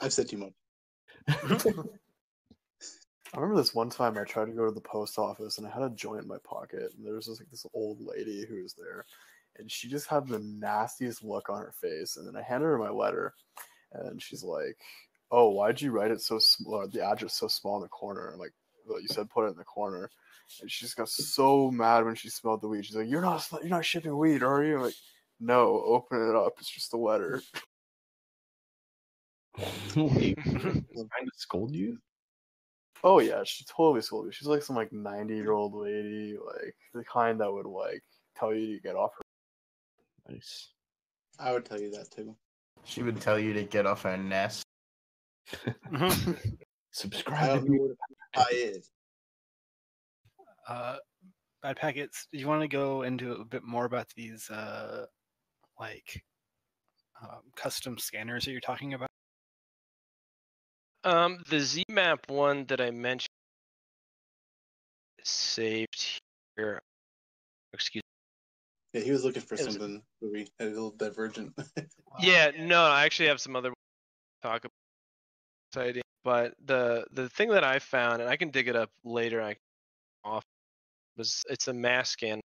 I've said too much. I remember this one time I tried to go to the post office and I had a joint in my pocket, and there was just like this old lady who was there, and she just had the nastiest look on her face. And then I handed her my letter, and she's like, "Oh, why'd you write it so small? The address so small in the corner?" I'm like, "Well, you said put it in the corner." And she just got so mad when she smelled the weed. She's like, "You're not shipping weed, are you?" I'm like, "No, open it up. It's just a letter." Wait, trying to scold you? Oh yeah, she totally scolded me. She's like some 90-year-old lady, like the kind that would like tell you to get off her. Nice. I would tell you that too. She would tell you to get off her nest. Subscribe. I don't know what a pie is. Bad Packets, do you want to go into a bit more about these custom scanners that you're talking about? The ZMap one that I mentioned saved here. Excuse me. Yeah, he was looking for something where we had a little divergent. Yeah, no, I actually have some other talk about exciting. But the thing that I found, and I can dig it up later, I off was it's a mass scan,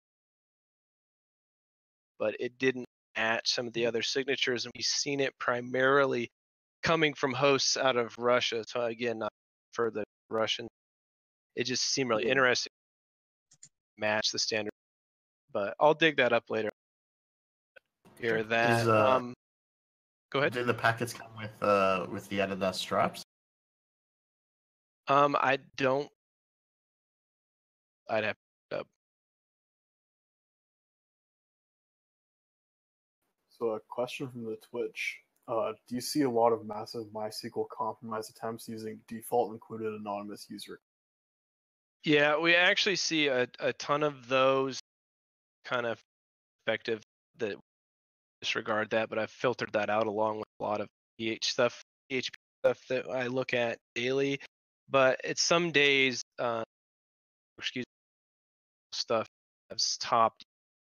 but it didn't match some of the other signatures, and we've seen it primarily coming from hosts out of Russia. So again, not for the Russian. It just seemed really interesting to match the standard. But I'll dig that up later. Here that go ahead. Do the packets come with the Adidas straps? I don't. I'd have to up. So a question from the Twitch. Do you see a lot of massive MySQL compromise attempts using default included anonymous user? Yeah, we actually see a ton of those kind of effective that disregard that, but I've filtered that out along with a lot of PHP stuff that I look at daily. But it's some days, stuff top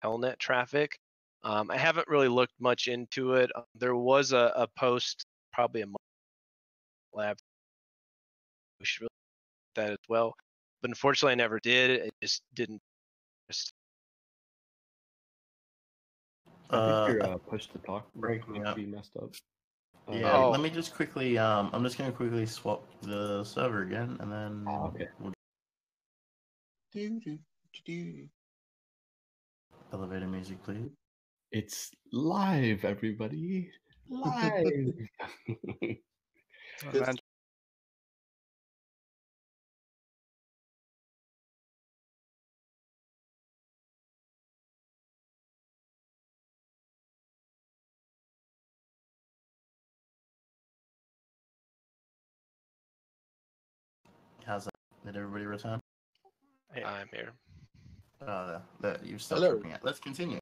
Telnet traffic. I haven't really looked much into it. There was a post probably a month lab. We should really look at that as well, but unfortunately I never did. It just didn't. I think your push to talk breaking might up. be messed up. Yeah, let me just quickly. I'm just gonna quickly swap the server again, and then. Okay. Elevator music, please. It's live, everybody. Live. How's that? Did everybody return? Hey, I'm here. You stopped dropping out. Let's continue.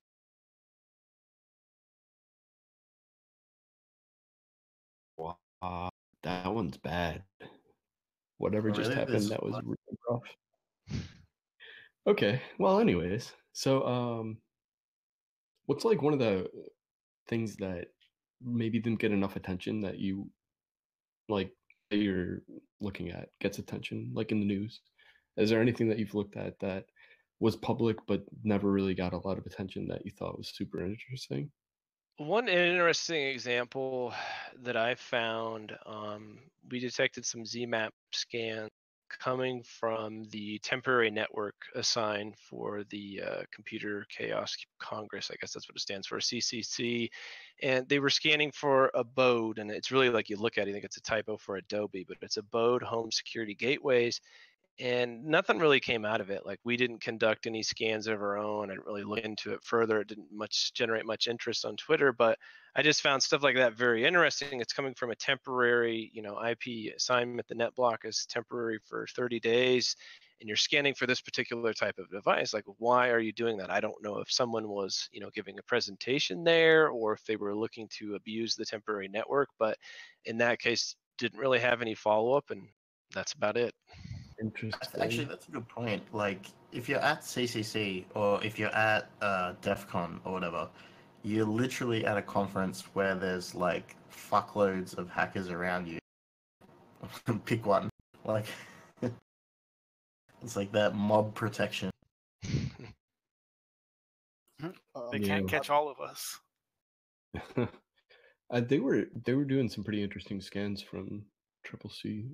Wow, that one's bad. Whatever just happened, that was really rough. Okay, well, anyways, so what's like one of the things that maybe didn't get enough attention that you like that you're looking at gets attention, like in the news? Is there anything that you've looked at that was public but never really got a lot of attention that you thought was super interesting? One interesting example that I found, we detected some ZMAP scans coming from the temporary network assigned for the Computer Chaos Congress. I guess that's what it stands for, CCC. And they were scanning for abode, and it's really like you look at it, you think it's a typo for Adobe, but it's abode home security gateways. And nothing really came out of it. Like, we didn't conduct any scans of our own. I didn't really look into it further. It didn't generate much interest on Twitter, but I just found stuff like that very interesting. It's coming from a temporary, IP assignment. The net block is temporary for 30 days, and you're scanning for this particular type of device. Like, why are you doing that? I don't know if someone was, giving a presentation there, or if they were looking to abuse the temporary network. But in that case, didn't really have any follow-up, and that's about it. Interesting. Actually, that's a good point. Like, if you're at CCC or if you're at DEF CON or whatever, you're literally at a conference where there's like fuckloads of hackers around you. Pick one. Like, it's like that mob protection. They can't catch all of us. They were doing some pretty interesting scans from Triple C.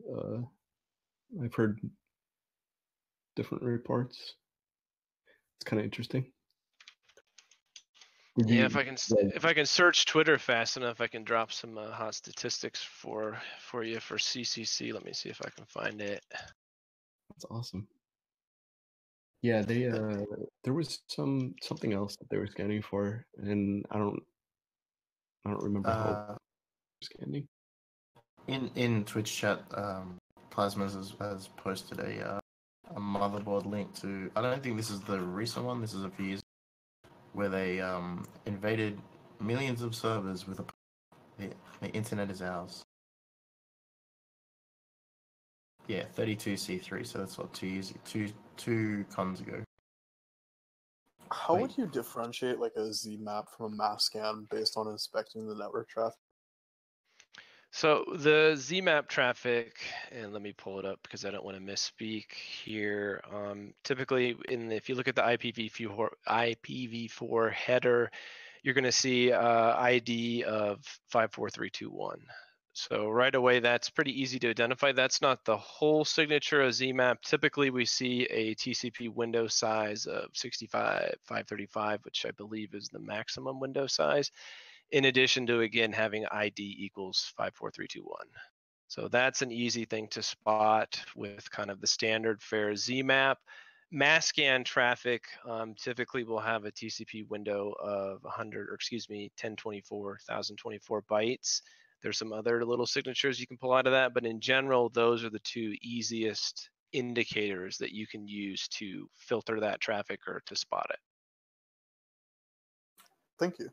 I've heard different reports. It's kind of interesting. If I can search Twitter fast enough, I can drop some hot statistics for you for CCC. Let me see if I can find it. That's awesome. Yeah, they there was something else that they were scanning for, and I don't remember how scanning. In Twitch chat, Plasmas has posted a motherboard link to. I don't think this is the recent one. This is a few years ago, where they invaded millions of servers with the internet is ours. Yeah, 32C3. So that's what 2 cons ago. How would you differentiate like a ZMAP from a mass scan based on inspecting the network traffic? So the ZMAP traffic, and let me pull it up because I don't want to misspeak here. Typically, if you look at the IPv4 header, you're going to see ID of 54321. So right away, that's pretty easy to identify. That's not the whole signature of ZMAP. Typically, we see a TCP window size of 65,535, which I believe is the maximum window size, in addition to, again, having ID equals 54321. So that's an easy thing to spot with kind of the standard fare ZMAP. Mass scan traffic typically will have a TCP window of 1024 bytes. There's some other little signatures you can pull out of that, but in general, those are the two easiest indicators that you can use to filter that traffic or to spot it. Thank you.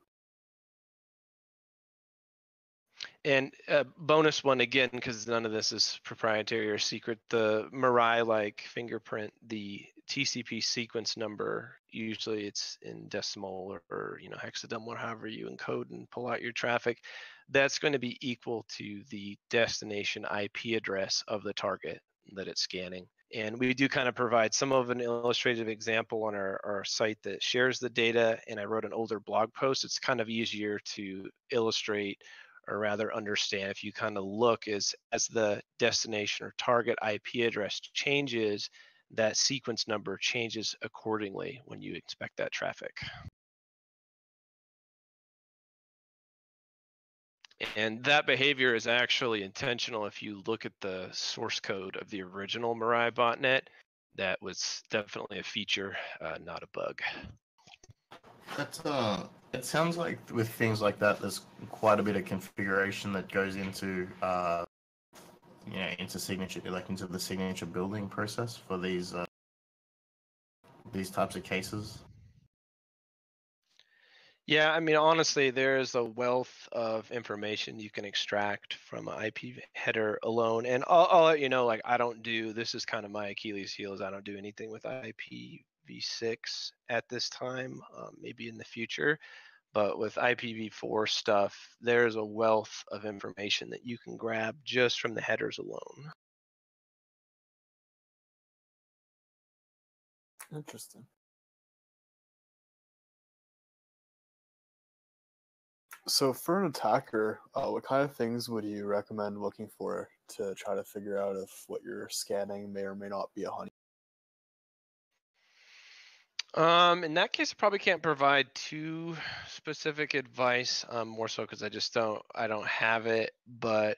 And bonus one again, because none of this is proprietary or secret, the Mirai-like fingerprint, the TCP sequence number, usually it's in decimal or hexadecimal, however you encode and pull out your traffic, that's going to be equal to the destination IP address of the target that it's scanning. And we do kind of provide some of an illustrative example on our site that shares the data, and I wrote an older blog post. It's kind of easier to illustrate, or rather understand, if you kind of look as the destination or target IP address changes, that sequence number changes accordingly when you expect that traffic. And that behavior is actually intentional. If you look at the source code of the original Mirai botnet, that was definitely a feature, not a bug. It sounds like with things like that, there's quite a bit of configuration that goes into into signature, like into the signature building process for these types of cases. Yeah, I mean, honestly, there's a wealth of information you can extract from an IP header alone. And I'll let you know, like, this is kind of my Achilles heel, is I don't do anything with IPv6 at this time, maybe in the future. But with IPv4 stuff, there's a wealth of information that you can grab just from the headers alone. Interesting. So for an attacker, what kind of things would you recommend looking for to try to figure out if what you're scanning may or may not be a honey? In that case, I probably can't provide too specific advice, more so because I don't have it, but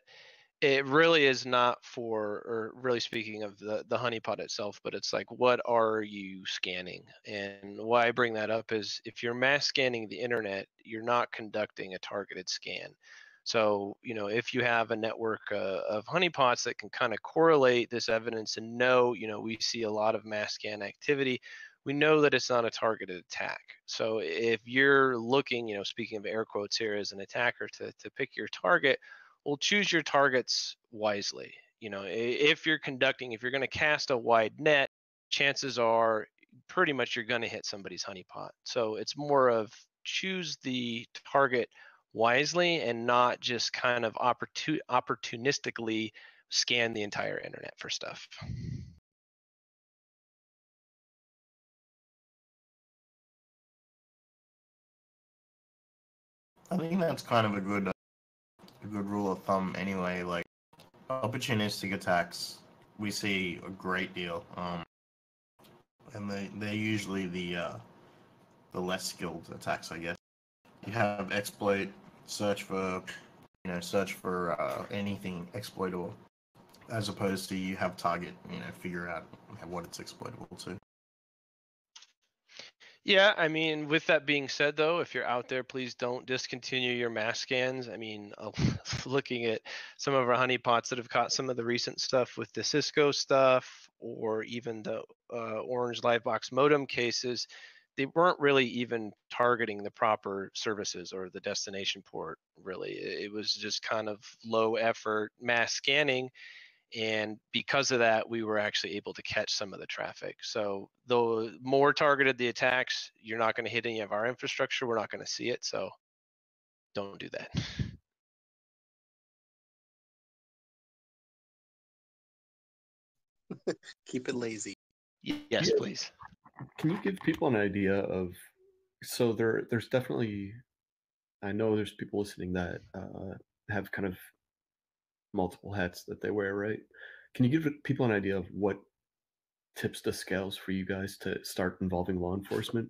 it really is not or really speaking of the honeypot itself, but it's like, what are you scanning? And why I bring that up is if you're mass scanning the internet, you're not conducting a targeted scan. So, if you have a network of honeypots that can kind of correlate this evidence and know, we see a lot of mass scan activity, we know that it's not a targeted attack. So if you're looking, speaking of air quotes here, as an attacker to pick your target, well, choose your targets wisely. If you're going to cast a wide net, chances are pretty much you're going to hit somebody's honeypot. So it's more of choose the target wisely and not just kind of opportunistically scan the entire internet for stuff. I think that's kind of a good rule of thumb anyway. Like, opportunistic attacks, we see a great deal, and they're usually the less skilled attacks, I guess. You have exploit, search for anything exploitable, as opposed to you have target, figure out what it's exploitable to. Yeah, I mean, with that being said, though, if you're out there, please don't discontinue your mass scans. I mean, looking at some of our honeypots that have caught some of the recent stuff with the Cisco stuff, or even the Orange Livebox modem cases, they weren't really even targeting the proper services or the destination port, really. It was just kind of low effort mass scanning. And because of that, we were actually able to catch some of the traffic. So the more targeted the attacks, you're not going to hit any of our infrastructure. We're not going to see it. So don't do that. Keep it lazy. Yes, please. Can you give people an idea of, so there's definitely, I know there's people listening that have kind of multiple hats that they wear, right? Can you give people an idea of what tips the scales for you guys to start involving law enforcement?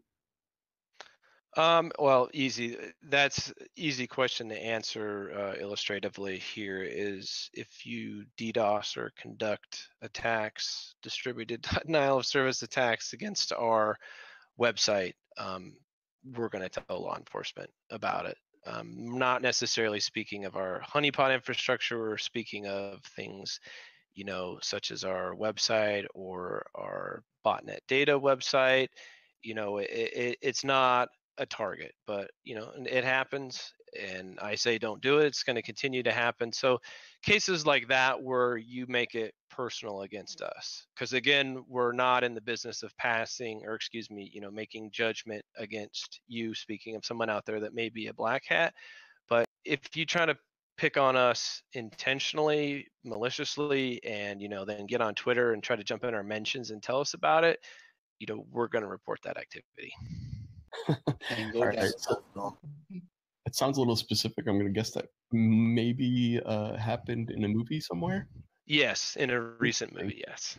Well, easy. That's easy question to answer illustratively here is if you DDoS or conduct attacks, distributed denial of service attacks against our website, we're going to tell law enforcement about it. Not necessarily speaking of our honeypot infrastructure, we're speaking of things, such as our website or our botnet data website. It's not a target, but it happens. and I say don't do it, it's going to continue to happen. So cases like that where you make it personal against us, because again, we're not in the business of making judgment against you, speaking of someone out there that may be a black hat. But if you try to pick on us intentionally, maliciously, and then get on Twitter and try to jump in our mentions and tell us about it, we're going to report that activity. And go All right, down. so it sounds a little specific. I'm going to guess that maybe happened in a movie somewhere. Yes, in a recent movie, yes.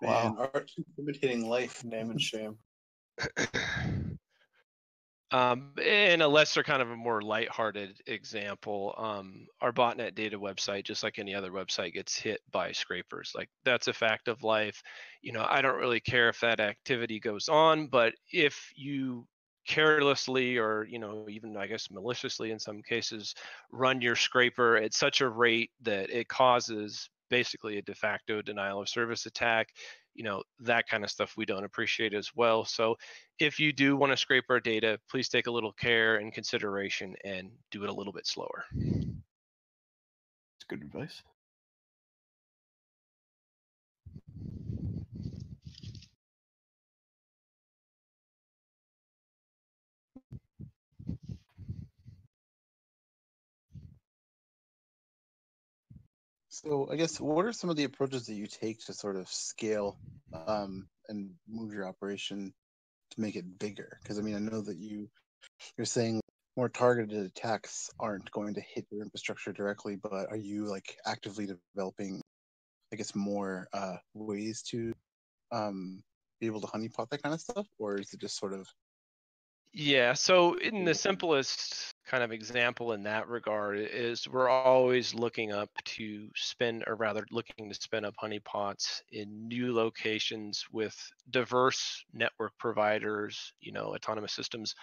Man, art imitating life. Name and shame. In a lesser kind of a more lighthearted example, our botnet data website, just like any other website, gets hit by scrapers. Like, that's a fact of life. I don't really care if that activity goes on, but if you carelessly or even I guess maliciously in some cases run your scraper at such a rate that it causes basically a de facto denial of service attack, that kind of stuff we don't appreciate as well. So if you do want to scrape our data, please take a little care and consideration and do it a little bit slower. That's good advice. So I guess what are some of the approaches that you take to sort of scale and move your operation to make it bigger? Because I know that you're saying more targeted attacks aren't going to hit your infrastructure directly, but are you like actively developing, I guess, more ways to be able to honeypot that kind of stuff, or is it just sort of? Yeah, so in the simplest kind of example in that regard is we're always looking to spin up honeypots in new locations with diverse network providers, autonomous systems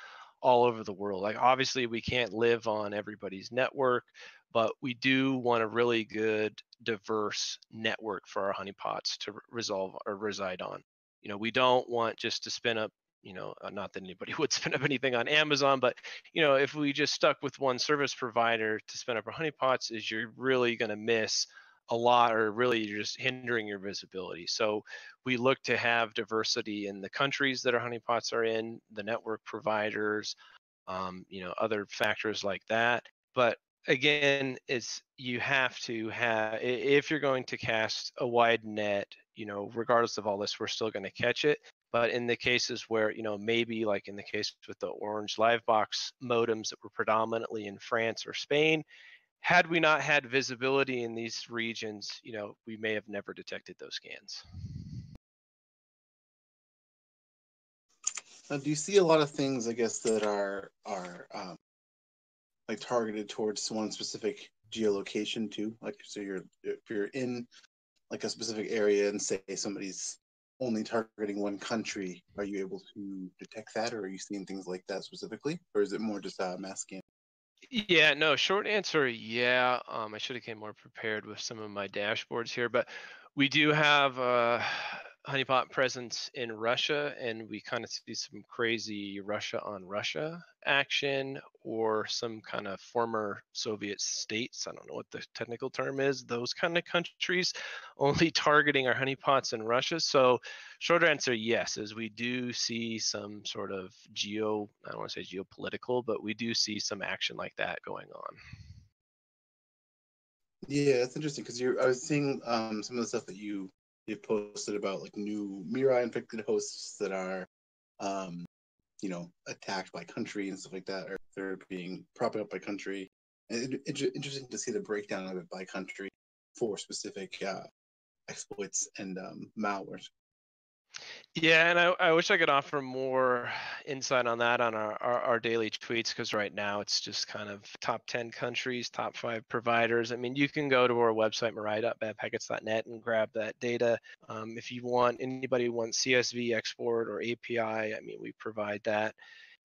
all over the world. Like, obviously we can't live on everybody's network, but we do want a really good diverse network for our honeypots to resolve or reside on. We don't want just to spin up, not that anybody would spin up anything on Amazon, but if we just stuck with one service provider to spin up our honeypots, is you're really going to miss a lot, or really you're just hindering your visibility. So we look to have diversity in the countries that our honeypots are in, the network providers, other factors like that. But again, you have to have, if you're going to cast a wide net, regardless of all this, we're still going to catch it. But in the cases where, maybe like in the case with the orange Livebox modems that were predominantly in France or Spain, had we not had visibility in these regions, we may have never detected those scans. Now, do you see a lot of things, I guess, that are like targeted towards one specific geolocation too? Like, so if you're in like a specific area and say somebody's only targeting one country, are you able to detect that, or are you seeing things like that specifically, or is it more just mass scan? Yeah, no, short answer, yeah. I should have came more prepared with some of my dashboards here, but we do have a honeypot presence in Russia, and we kind of see some crazy Russia on Russia action, or some kind of former Soviet states. I don't know what the technical term is. Those kind of countries only targeting our honeypots in Russia. So short answer, yes, is we do see some sort of I don't want to say geopolitical, but we do see some action like that going on. Yeah, that's interesting, because I was seeing some of the stuff that you posted about like new Mirai infected hosts that are attacked by country and stuff like that, or they're being propped up by country. And interesting to see the breakdown of it by country for specific exploits and malwares. Yeah, and I wish I could offer more insight on that on our daily tweets, because right now it's just kind of top 10 countries, top 5 providers. I mean, you can go to our website, mirai.badpackets.net, and grab that data. If anybody wants CSV export or API, I mean, we provide that.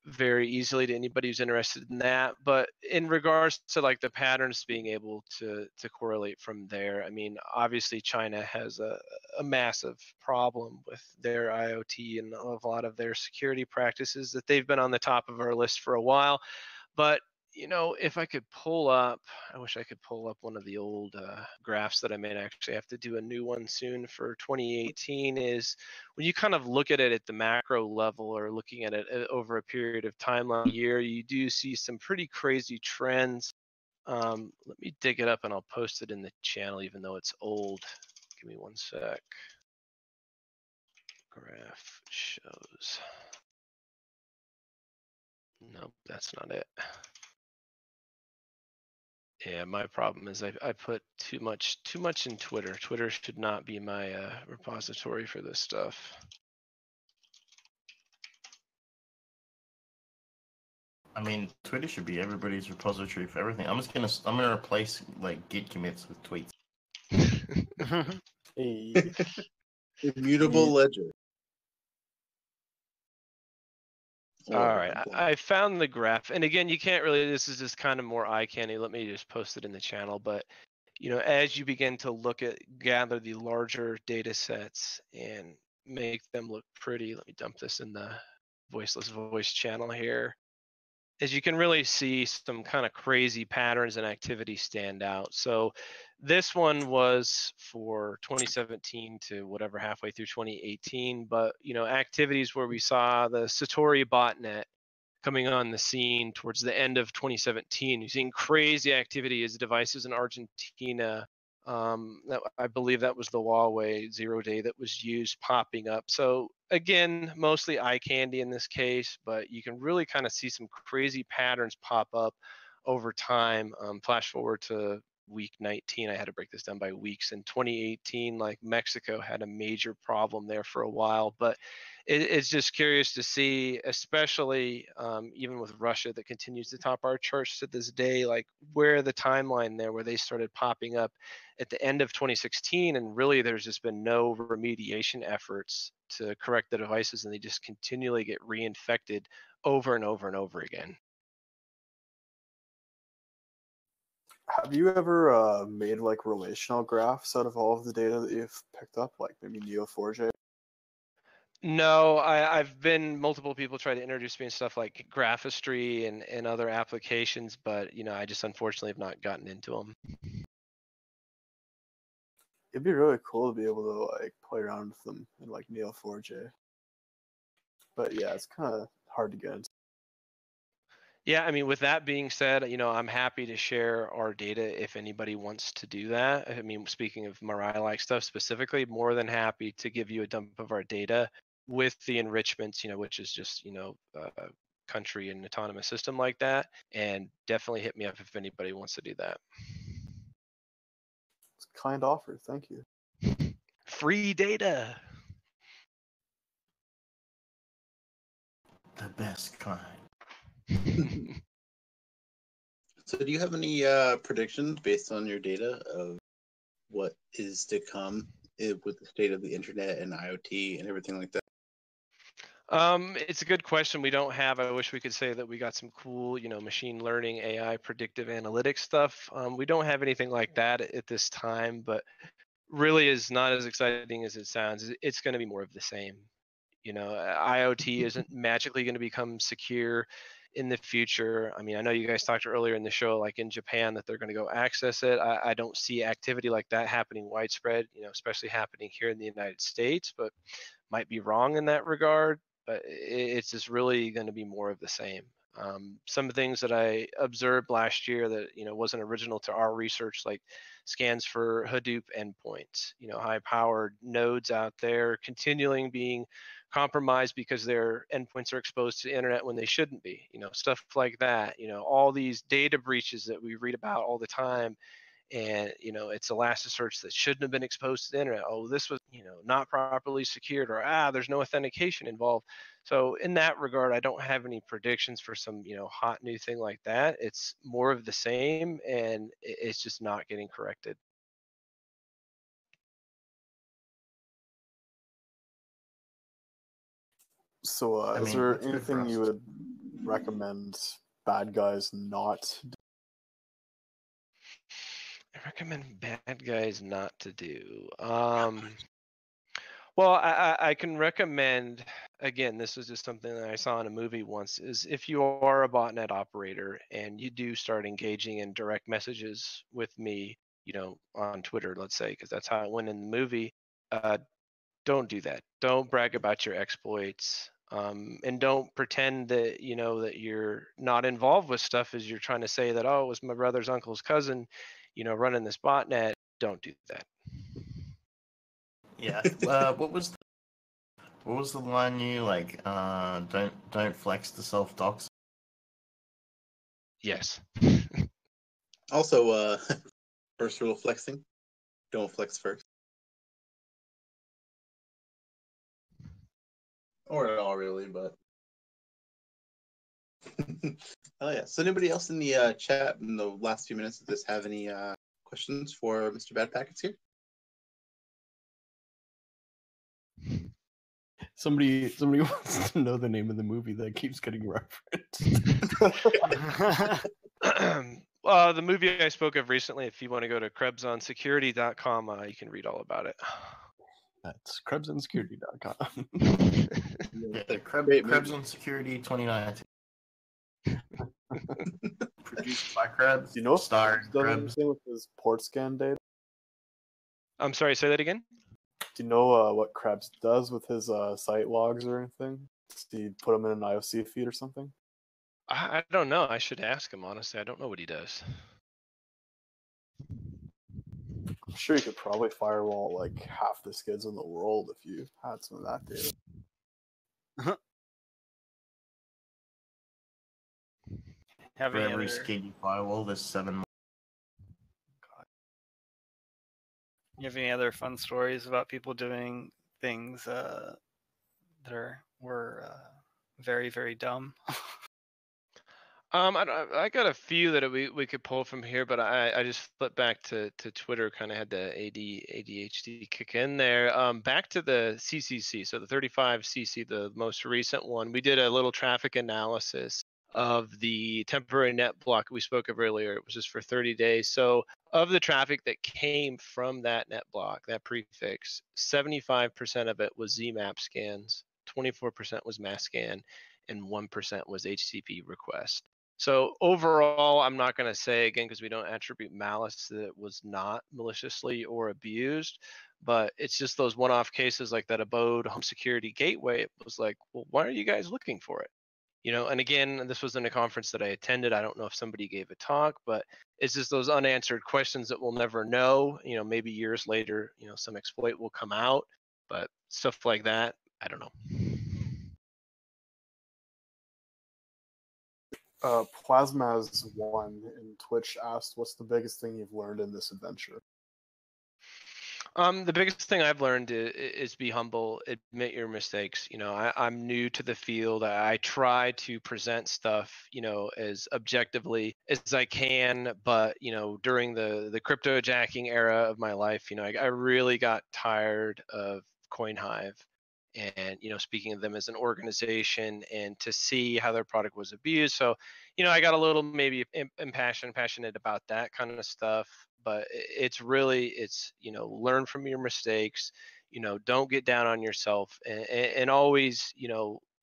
very easily to anybody who's interested in that. But in regards to like the patterns being able to correlate from there, I mean, obviously China has a massive problem with their IoT and a lot of their security practices that they've been on the top of our list for a while. But if I could pull up, I wish I could pull up one of the old graphs that I may actually have to do a new one soon for 2018, is when you kind of look at it at the macro level or looking at it over a period of time, like a year, you do see some pretty crazy trends. Let me dig it up and I'll post it in the channel, even though it's old. Give me one sec. Graph shows. Nope, that's not it. Yeah, my problem is I put too much in Twitter. Twitter should not be my repository for this stuff. I mean, Twitter should be everybody's repository for everything. I'm gonna replace like Git commits with tweets. Immutable ledger. All right, I found the graph, and again, you can't really. This is just kind of more eye candy. Let me just post it in the channel. But as you begin to gather the larger data sets and make them look pretty, let me dump this in the voiceless voice channel here. As you can really see, some kind of crazy patterns and activity stand out. So this one was for 2017 to whatever halfway through 2018, but activities where we saw the Satori botnet coming on the scene towards the end of 2017. You're seeing crazy activity as devices in Argentina. I believe that was the Huawei 0-day that was used popping up. So again, mostly eye candy in this case, but you can really kind of see some crazy patterns pop up over time. Flash forward to week 19. I had to break this down by weeks. In 2018, like Mexico had a major problem there for a while, but it's just curious to see, especially even with Russia that continues to top our charts to this day, like where the timeline there where they started popping up at the end of 2016, and really there's just been no remediation efforts to correct the devices, and they just continually get reinfected over and over and over again. Have you ever made like relational graphs out of all of the data that you've picked up, like maybe Neo4j? No, I've been multiple people try to introduce me to stuff like graphistry and other applications, but I just unfortunately have not gotten into them. It'd be really cool to be able to like play around with them in like Neo4j. But yeah, it's kind of hard to get into. Yeah, I mean, with that being said, I'm happy to share our data if anybody wants to do that. I mean, speaking of Mirai-like stuff specifically, more than happy to give you a dump of our data with the enrichments, which is just, a country and autonomous system like that. And definitely hit me up if anybody wants to do that. It's a kind offer. Thank you. Free data. The best kind. So do you have any predictions based on your data of what is to come with the state of the internet and IoT and everything like that? It's a good question. We don't have. I wish we could say that we got some cool, machine learning, AI, predictive analytics stuff. We don't have anything like that at this time, but really is not as exciting as it sounds. It's going to be more of the same. IoT isn't magically going to become secure in the future. I mean, I know you guys talked earlier in the show, like in Japan, that they're going to go access it. I don't see activity like that happening widespread, especially happening here in the United States, but might be wrong in that regard. But it's just really going to be more of the same. Some things that I observed last year that wasn't original to our research, like scans for Hadoop endpoints, high-powered nodes out there continually being compromised because their endpoints are exposed to the internet when they shouldn't be, stuff like that. All these data breaches that we read about all the time. And it's Elasticsearch that shouldn't have been exposed to the internet. Oh, this was not properly secured, or there's no authentication involved. So in that regard, I don't have any predictions for some hot new thing like that. It's more of the same, and it's just not getting corrected. So is there anything you would recommend bad guys not? I recommend bad guys not to do. Well, I can recommend, again, this is just something that I saw in a movie once, is if you are a botnet operator and you do start engaging in direct messages with me, on Twitter, let's say, because that's how it went in the movie, don't do that. Don't brag about your exploits. And don't pretend that, that you're not involved with stuff as you're trying to say that, oh, it was my brother's uncle's cousin, running this botnet. Don't do that. Yeah. What was the line you like? Don't flex the self docs. Yes. Also, first rule of flexing: don't flex first, or at all, really. But oh yeah. So, anybody else in the chat in the last few minutes of this have any questions for Mr. Bad Packets here? Somebody wants to know the name of the movie that keeps getting referenced. The movie I spoke of recently, if you want to go to krebsonsecurity.com, you can read all about it. That's krebsonsecurity.com. Yeah, Krebs on Security 2019. Produced by Krebs. Do you know if Starring does Krebs. anything with his port scan data? I'm sorry, say that again? Do you know what Krebs does with his site logs or anything? Do you put them in an IOC feed or something? I don't know. I should ask him, honestly. I don't know what he does. I'm sure you could probably firewall like half the skids in the world if you had some of that data. For every skid you firewall, there's 7 more. You have any other fun stories about people doing things that were very, very dumb? I got a few that we could pull from here, but I just flipped back to Twitter, kind of had the ADHD kick in there. Back to the CCC, so the 35CC, the most recent one. We did a little traffic analysis of the temporary net block we spoke of earlier. It was just for 30 days. So of the traffic that came from that net block, that prefix, 75% of it was ZMAP scans, 24% was mass scan, and 1% was HTTP request. So overall, I'm not going to say, again, because we don't attribute malice, that it was not maliciously or abused, but it's just those one-off cases like that Abode home security gateway. It was like, well, why are you guys looking for it? And again, this was in a conference that I attended. I don't know if somebody gave a talk, but it's just those unanswered questions that we'll never know. Maybe years later, some exploit will come out, but stuff like that, I don't know. Plasmaz1 in Twitch asked, what's the biggest thing you've learned in this adventure? The biggest thing I've learned is be humble, admit your mistakes. I'm new to the field. I try to present stuff, as objectively as I can. But, during the crypto jacking era of my life, I really got tired of CoinHive and, speaking of them as an organization and to see how their product was abused. So, I got a little maybe passionate about that kind of stuff. But it's learn from your mistakes, don't get down on yourself, and always,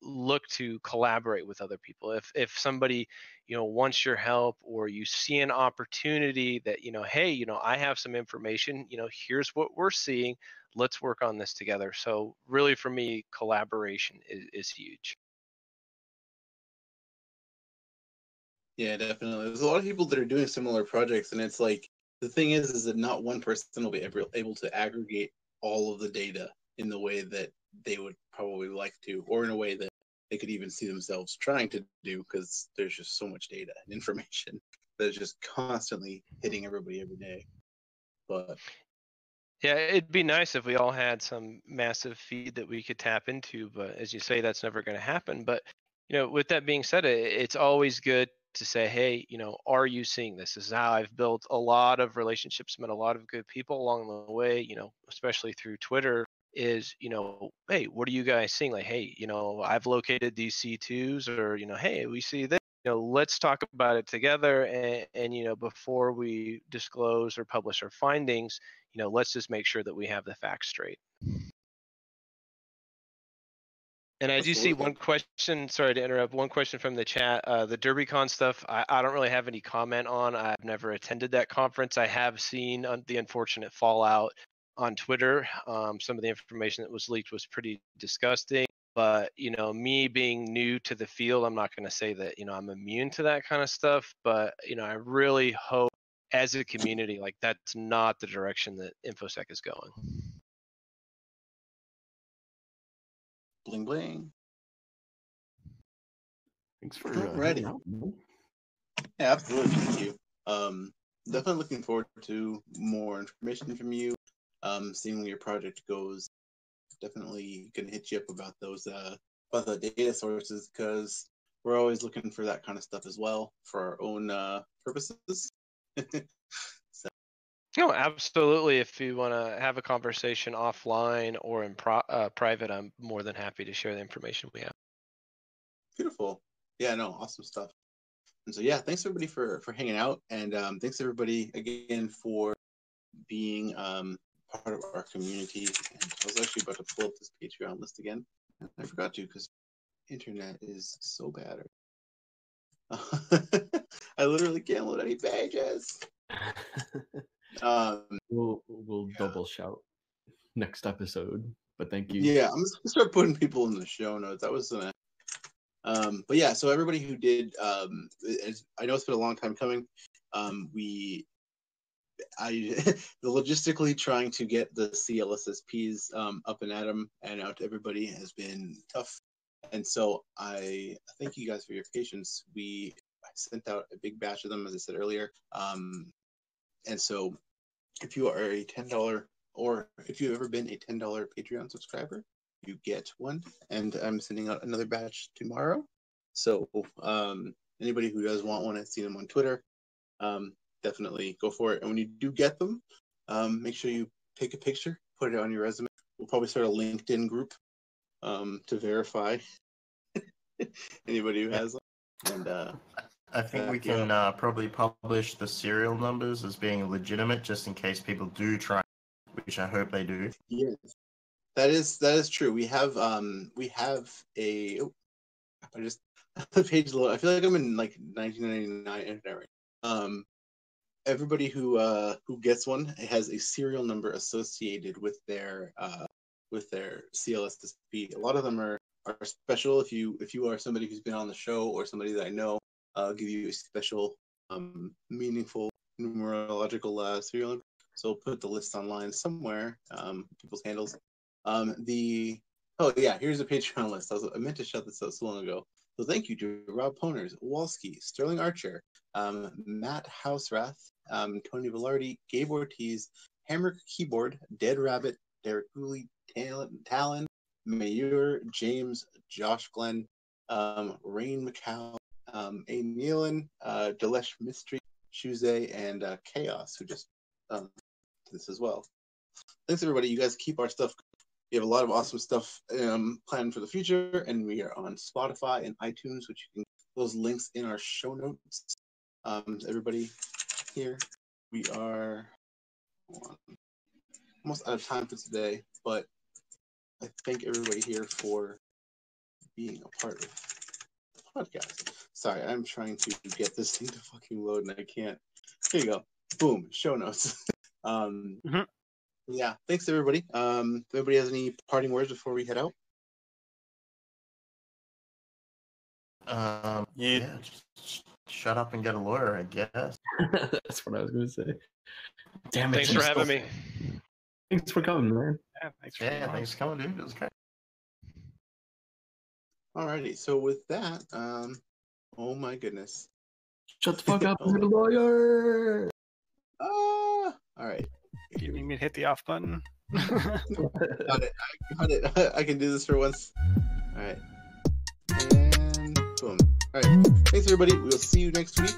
look to collaborate with other people. If somebody, wants your help, or you see an opportunity that, hey, I have some information, here's what we're seeing, let's work on this together. So really for me, collaboration is huge. Yeah, definitely. There's a lot of people that are doing similar projects, and it's like, the thing is that not one person will be able to aggregate all of the data in the way that they would probably like to, or in a way that they could even see themselves trying to do, because there's just so much data and information that is just constantly hitting everybody every day. But yeah, it'd be nice if we all had some massive feed that we could tap into, but as you say, that's never going to happen. But with that being said, it's always good to say, hey, are you seeing this? This is how I've built a lot of relationships, met a lot of good people along the way, especially through Twitter. is, hey, what are you guys seeing? Like, hey, I've located these C2s, or, hey, we see this. Let's talk about it together, and before we disclose or publish our findings, let's just make sure that we have the facts straight. And I do see one question, sorry to interrupt, one question from the chat. The DerbyCon stuff, I don't really have any comment on. I've never attended that conference. I have seen the unfortunate fallout on Twitter. Some of the information that was leaked was pretty disgusting. But, me being new to the field, I'm not going to say that, I'm immune to that kind of stuff. But, I really hope as a community, like, that's not the direction that InfoSec is going. Bling bling. Thanks for ready. Yeah, absolutely. Thank you. Definitely looking forward to more information from you. Seeing where your project goes. Definitely gonna hit you up about those about the data sources, because we're always looking for that kind of stuff as well for our own purposes. No, absolutely. If you want to have a conversation offline or in private, I'm more than happy to share the information we have. Beautiful. Yeah, no, awesome stuff. And so, yeah, thanks everybody for hanging out, and thanks everybody again for being part of our community. And I was actually about to pull up this Patreon list again. I forgot to, because internet is so bad. I literally can't load any pages. We'll double shout next episode, but thank you. Yeah, I'm just gonna start putting people in the show notes. That was but yeah, so everybody who did, I know it's been a long time coming. Logistically trying to get the CLSSPs up and at them and out to everybody has been tough, and so I thank you guys for your patience. I sent out a big batch of them, as I said earlier, and so if you are a $10, or if you've ever been a $10 Patreon subscriber, you get one, and I'm sending out another batch tomorrow. So anybody who does want one, I've seen them on Twitter, definitely go for it. And when you do get them, make sure you take a picture, put it on your resume. We'll probably start a LinkedIn group to verify anybody who has them. And I think we can probably publish the serial numbers as being legitimate, just in case people do try, which I hope they do. Yes, that is true. We have the page load. I feel like I'm in like 1999 internet right. Everybody who gets one has a serial number associated with their CLSSP. A lot of them are special. If you are somebody who's been on the show or somebody that I know, I'll give you a special meaningful numerological serial number. So we'll put the list online somewhere, people's handles. Here's a Patreon list. I meant to shout this out so long ago. So thank you to Rob Poners, Walski, Sterling Archer, Matt Houserath, Tony Velarde, Gabe Ortiz, Hammer Keyboard, Dead Rabbit, Derek Cooley, Talon, Mayur, James, Josh Glenn, Rain Macau, A. Nealon, Delesh Mystery, Shuze, and Chaos, who just this as well. Thanks everybody. You guys keep our stuff. We have a lot of awesome stuff planned for the future, and we are on Spotify and iTunes, which you can those links in our show notes. Everybody here, we are almost out of time for today, but I thank everybody here for being a part of the podcast. Sorry, I'm trying to get this thing to fucking load, and I can't. Here you go. Boom. Show notes. Yeah, thanks everybody. If anybody has any parting words before we head out? Just shut up and get a lawyer, I guess. That's what I was going to say. Damn it. Thanks for having me. Thanks for coming, man. Thanks for coming, dude. It was great. Alrighty, so with that, oh my goodness. Shut the fuck up, I'm a lawyer. Alright. You need me to hit the off button? Got it. I can do this for once. Alright. And boom. Alright. Thanks everybody. We'll see you next week.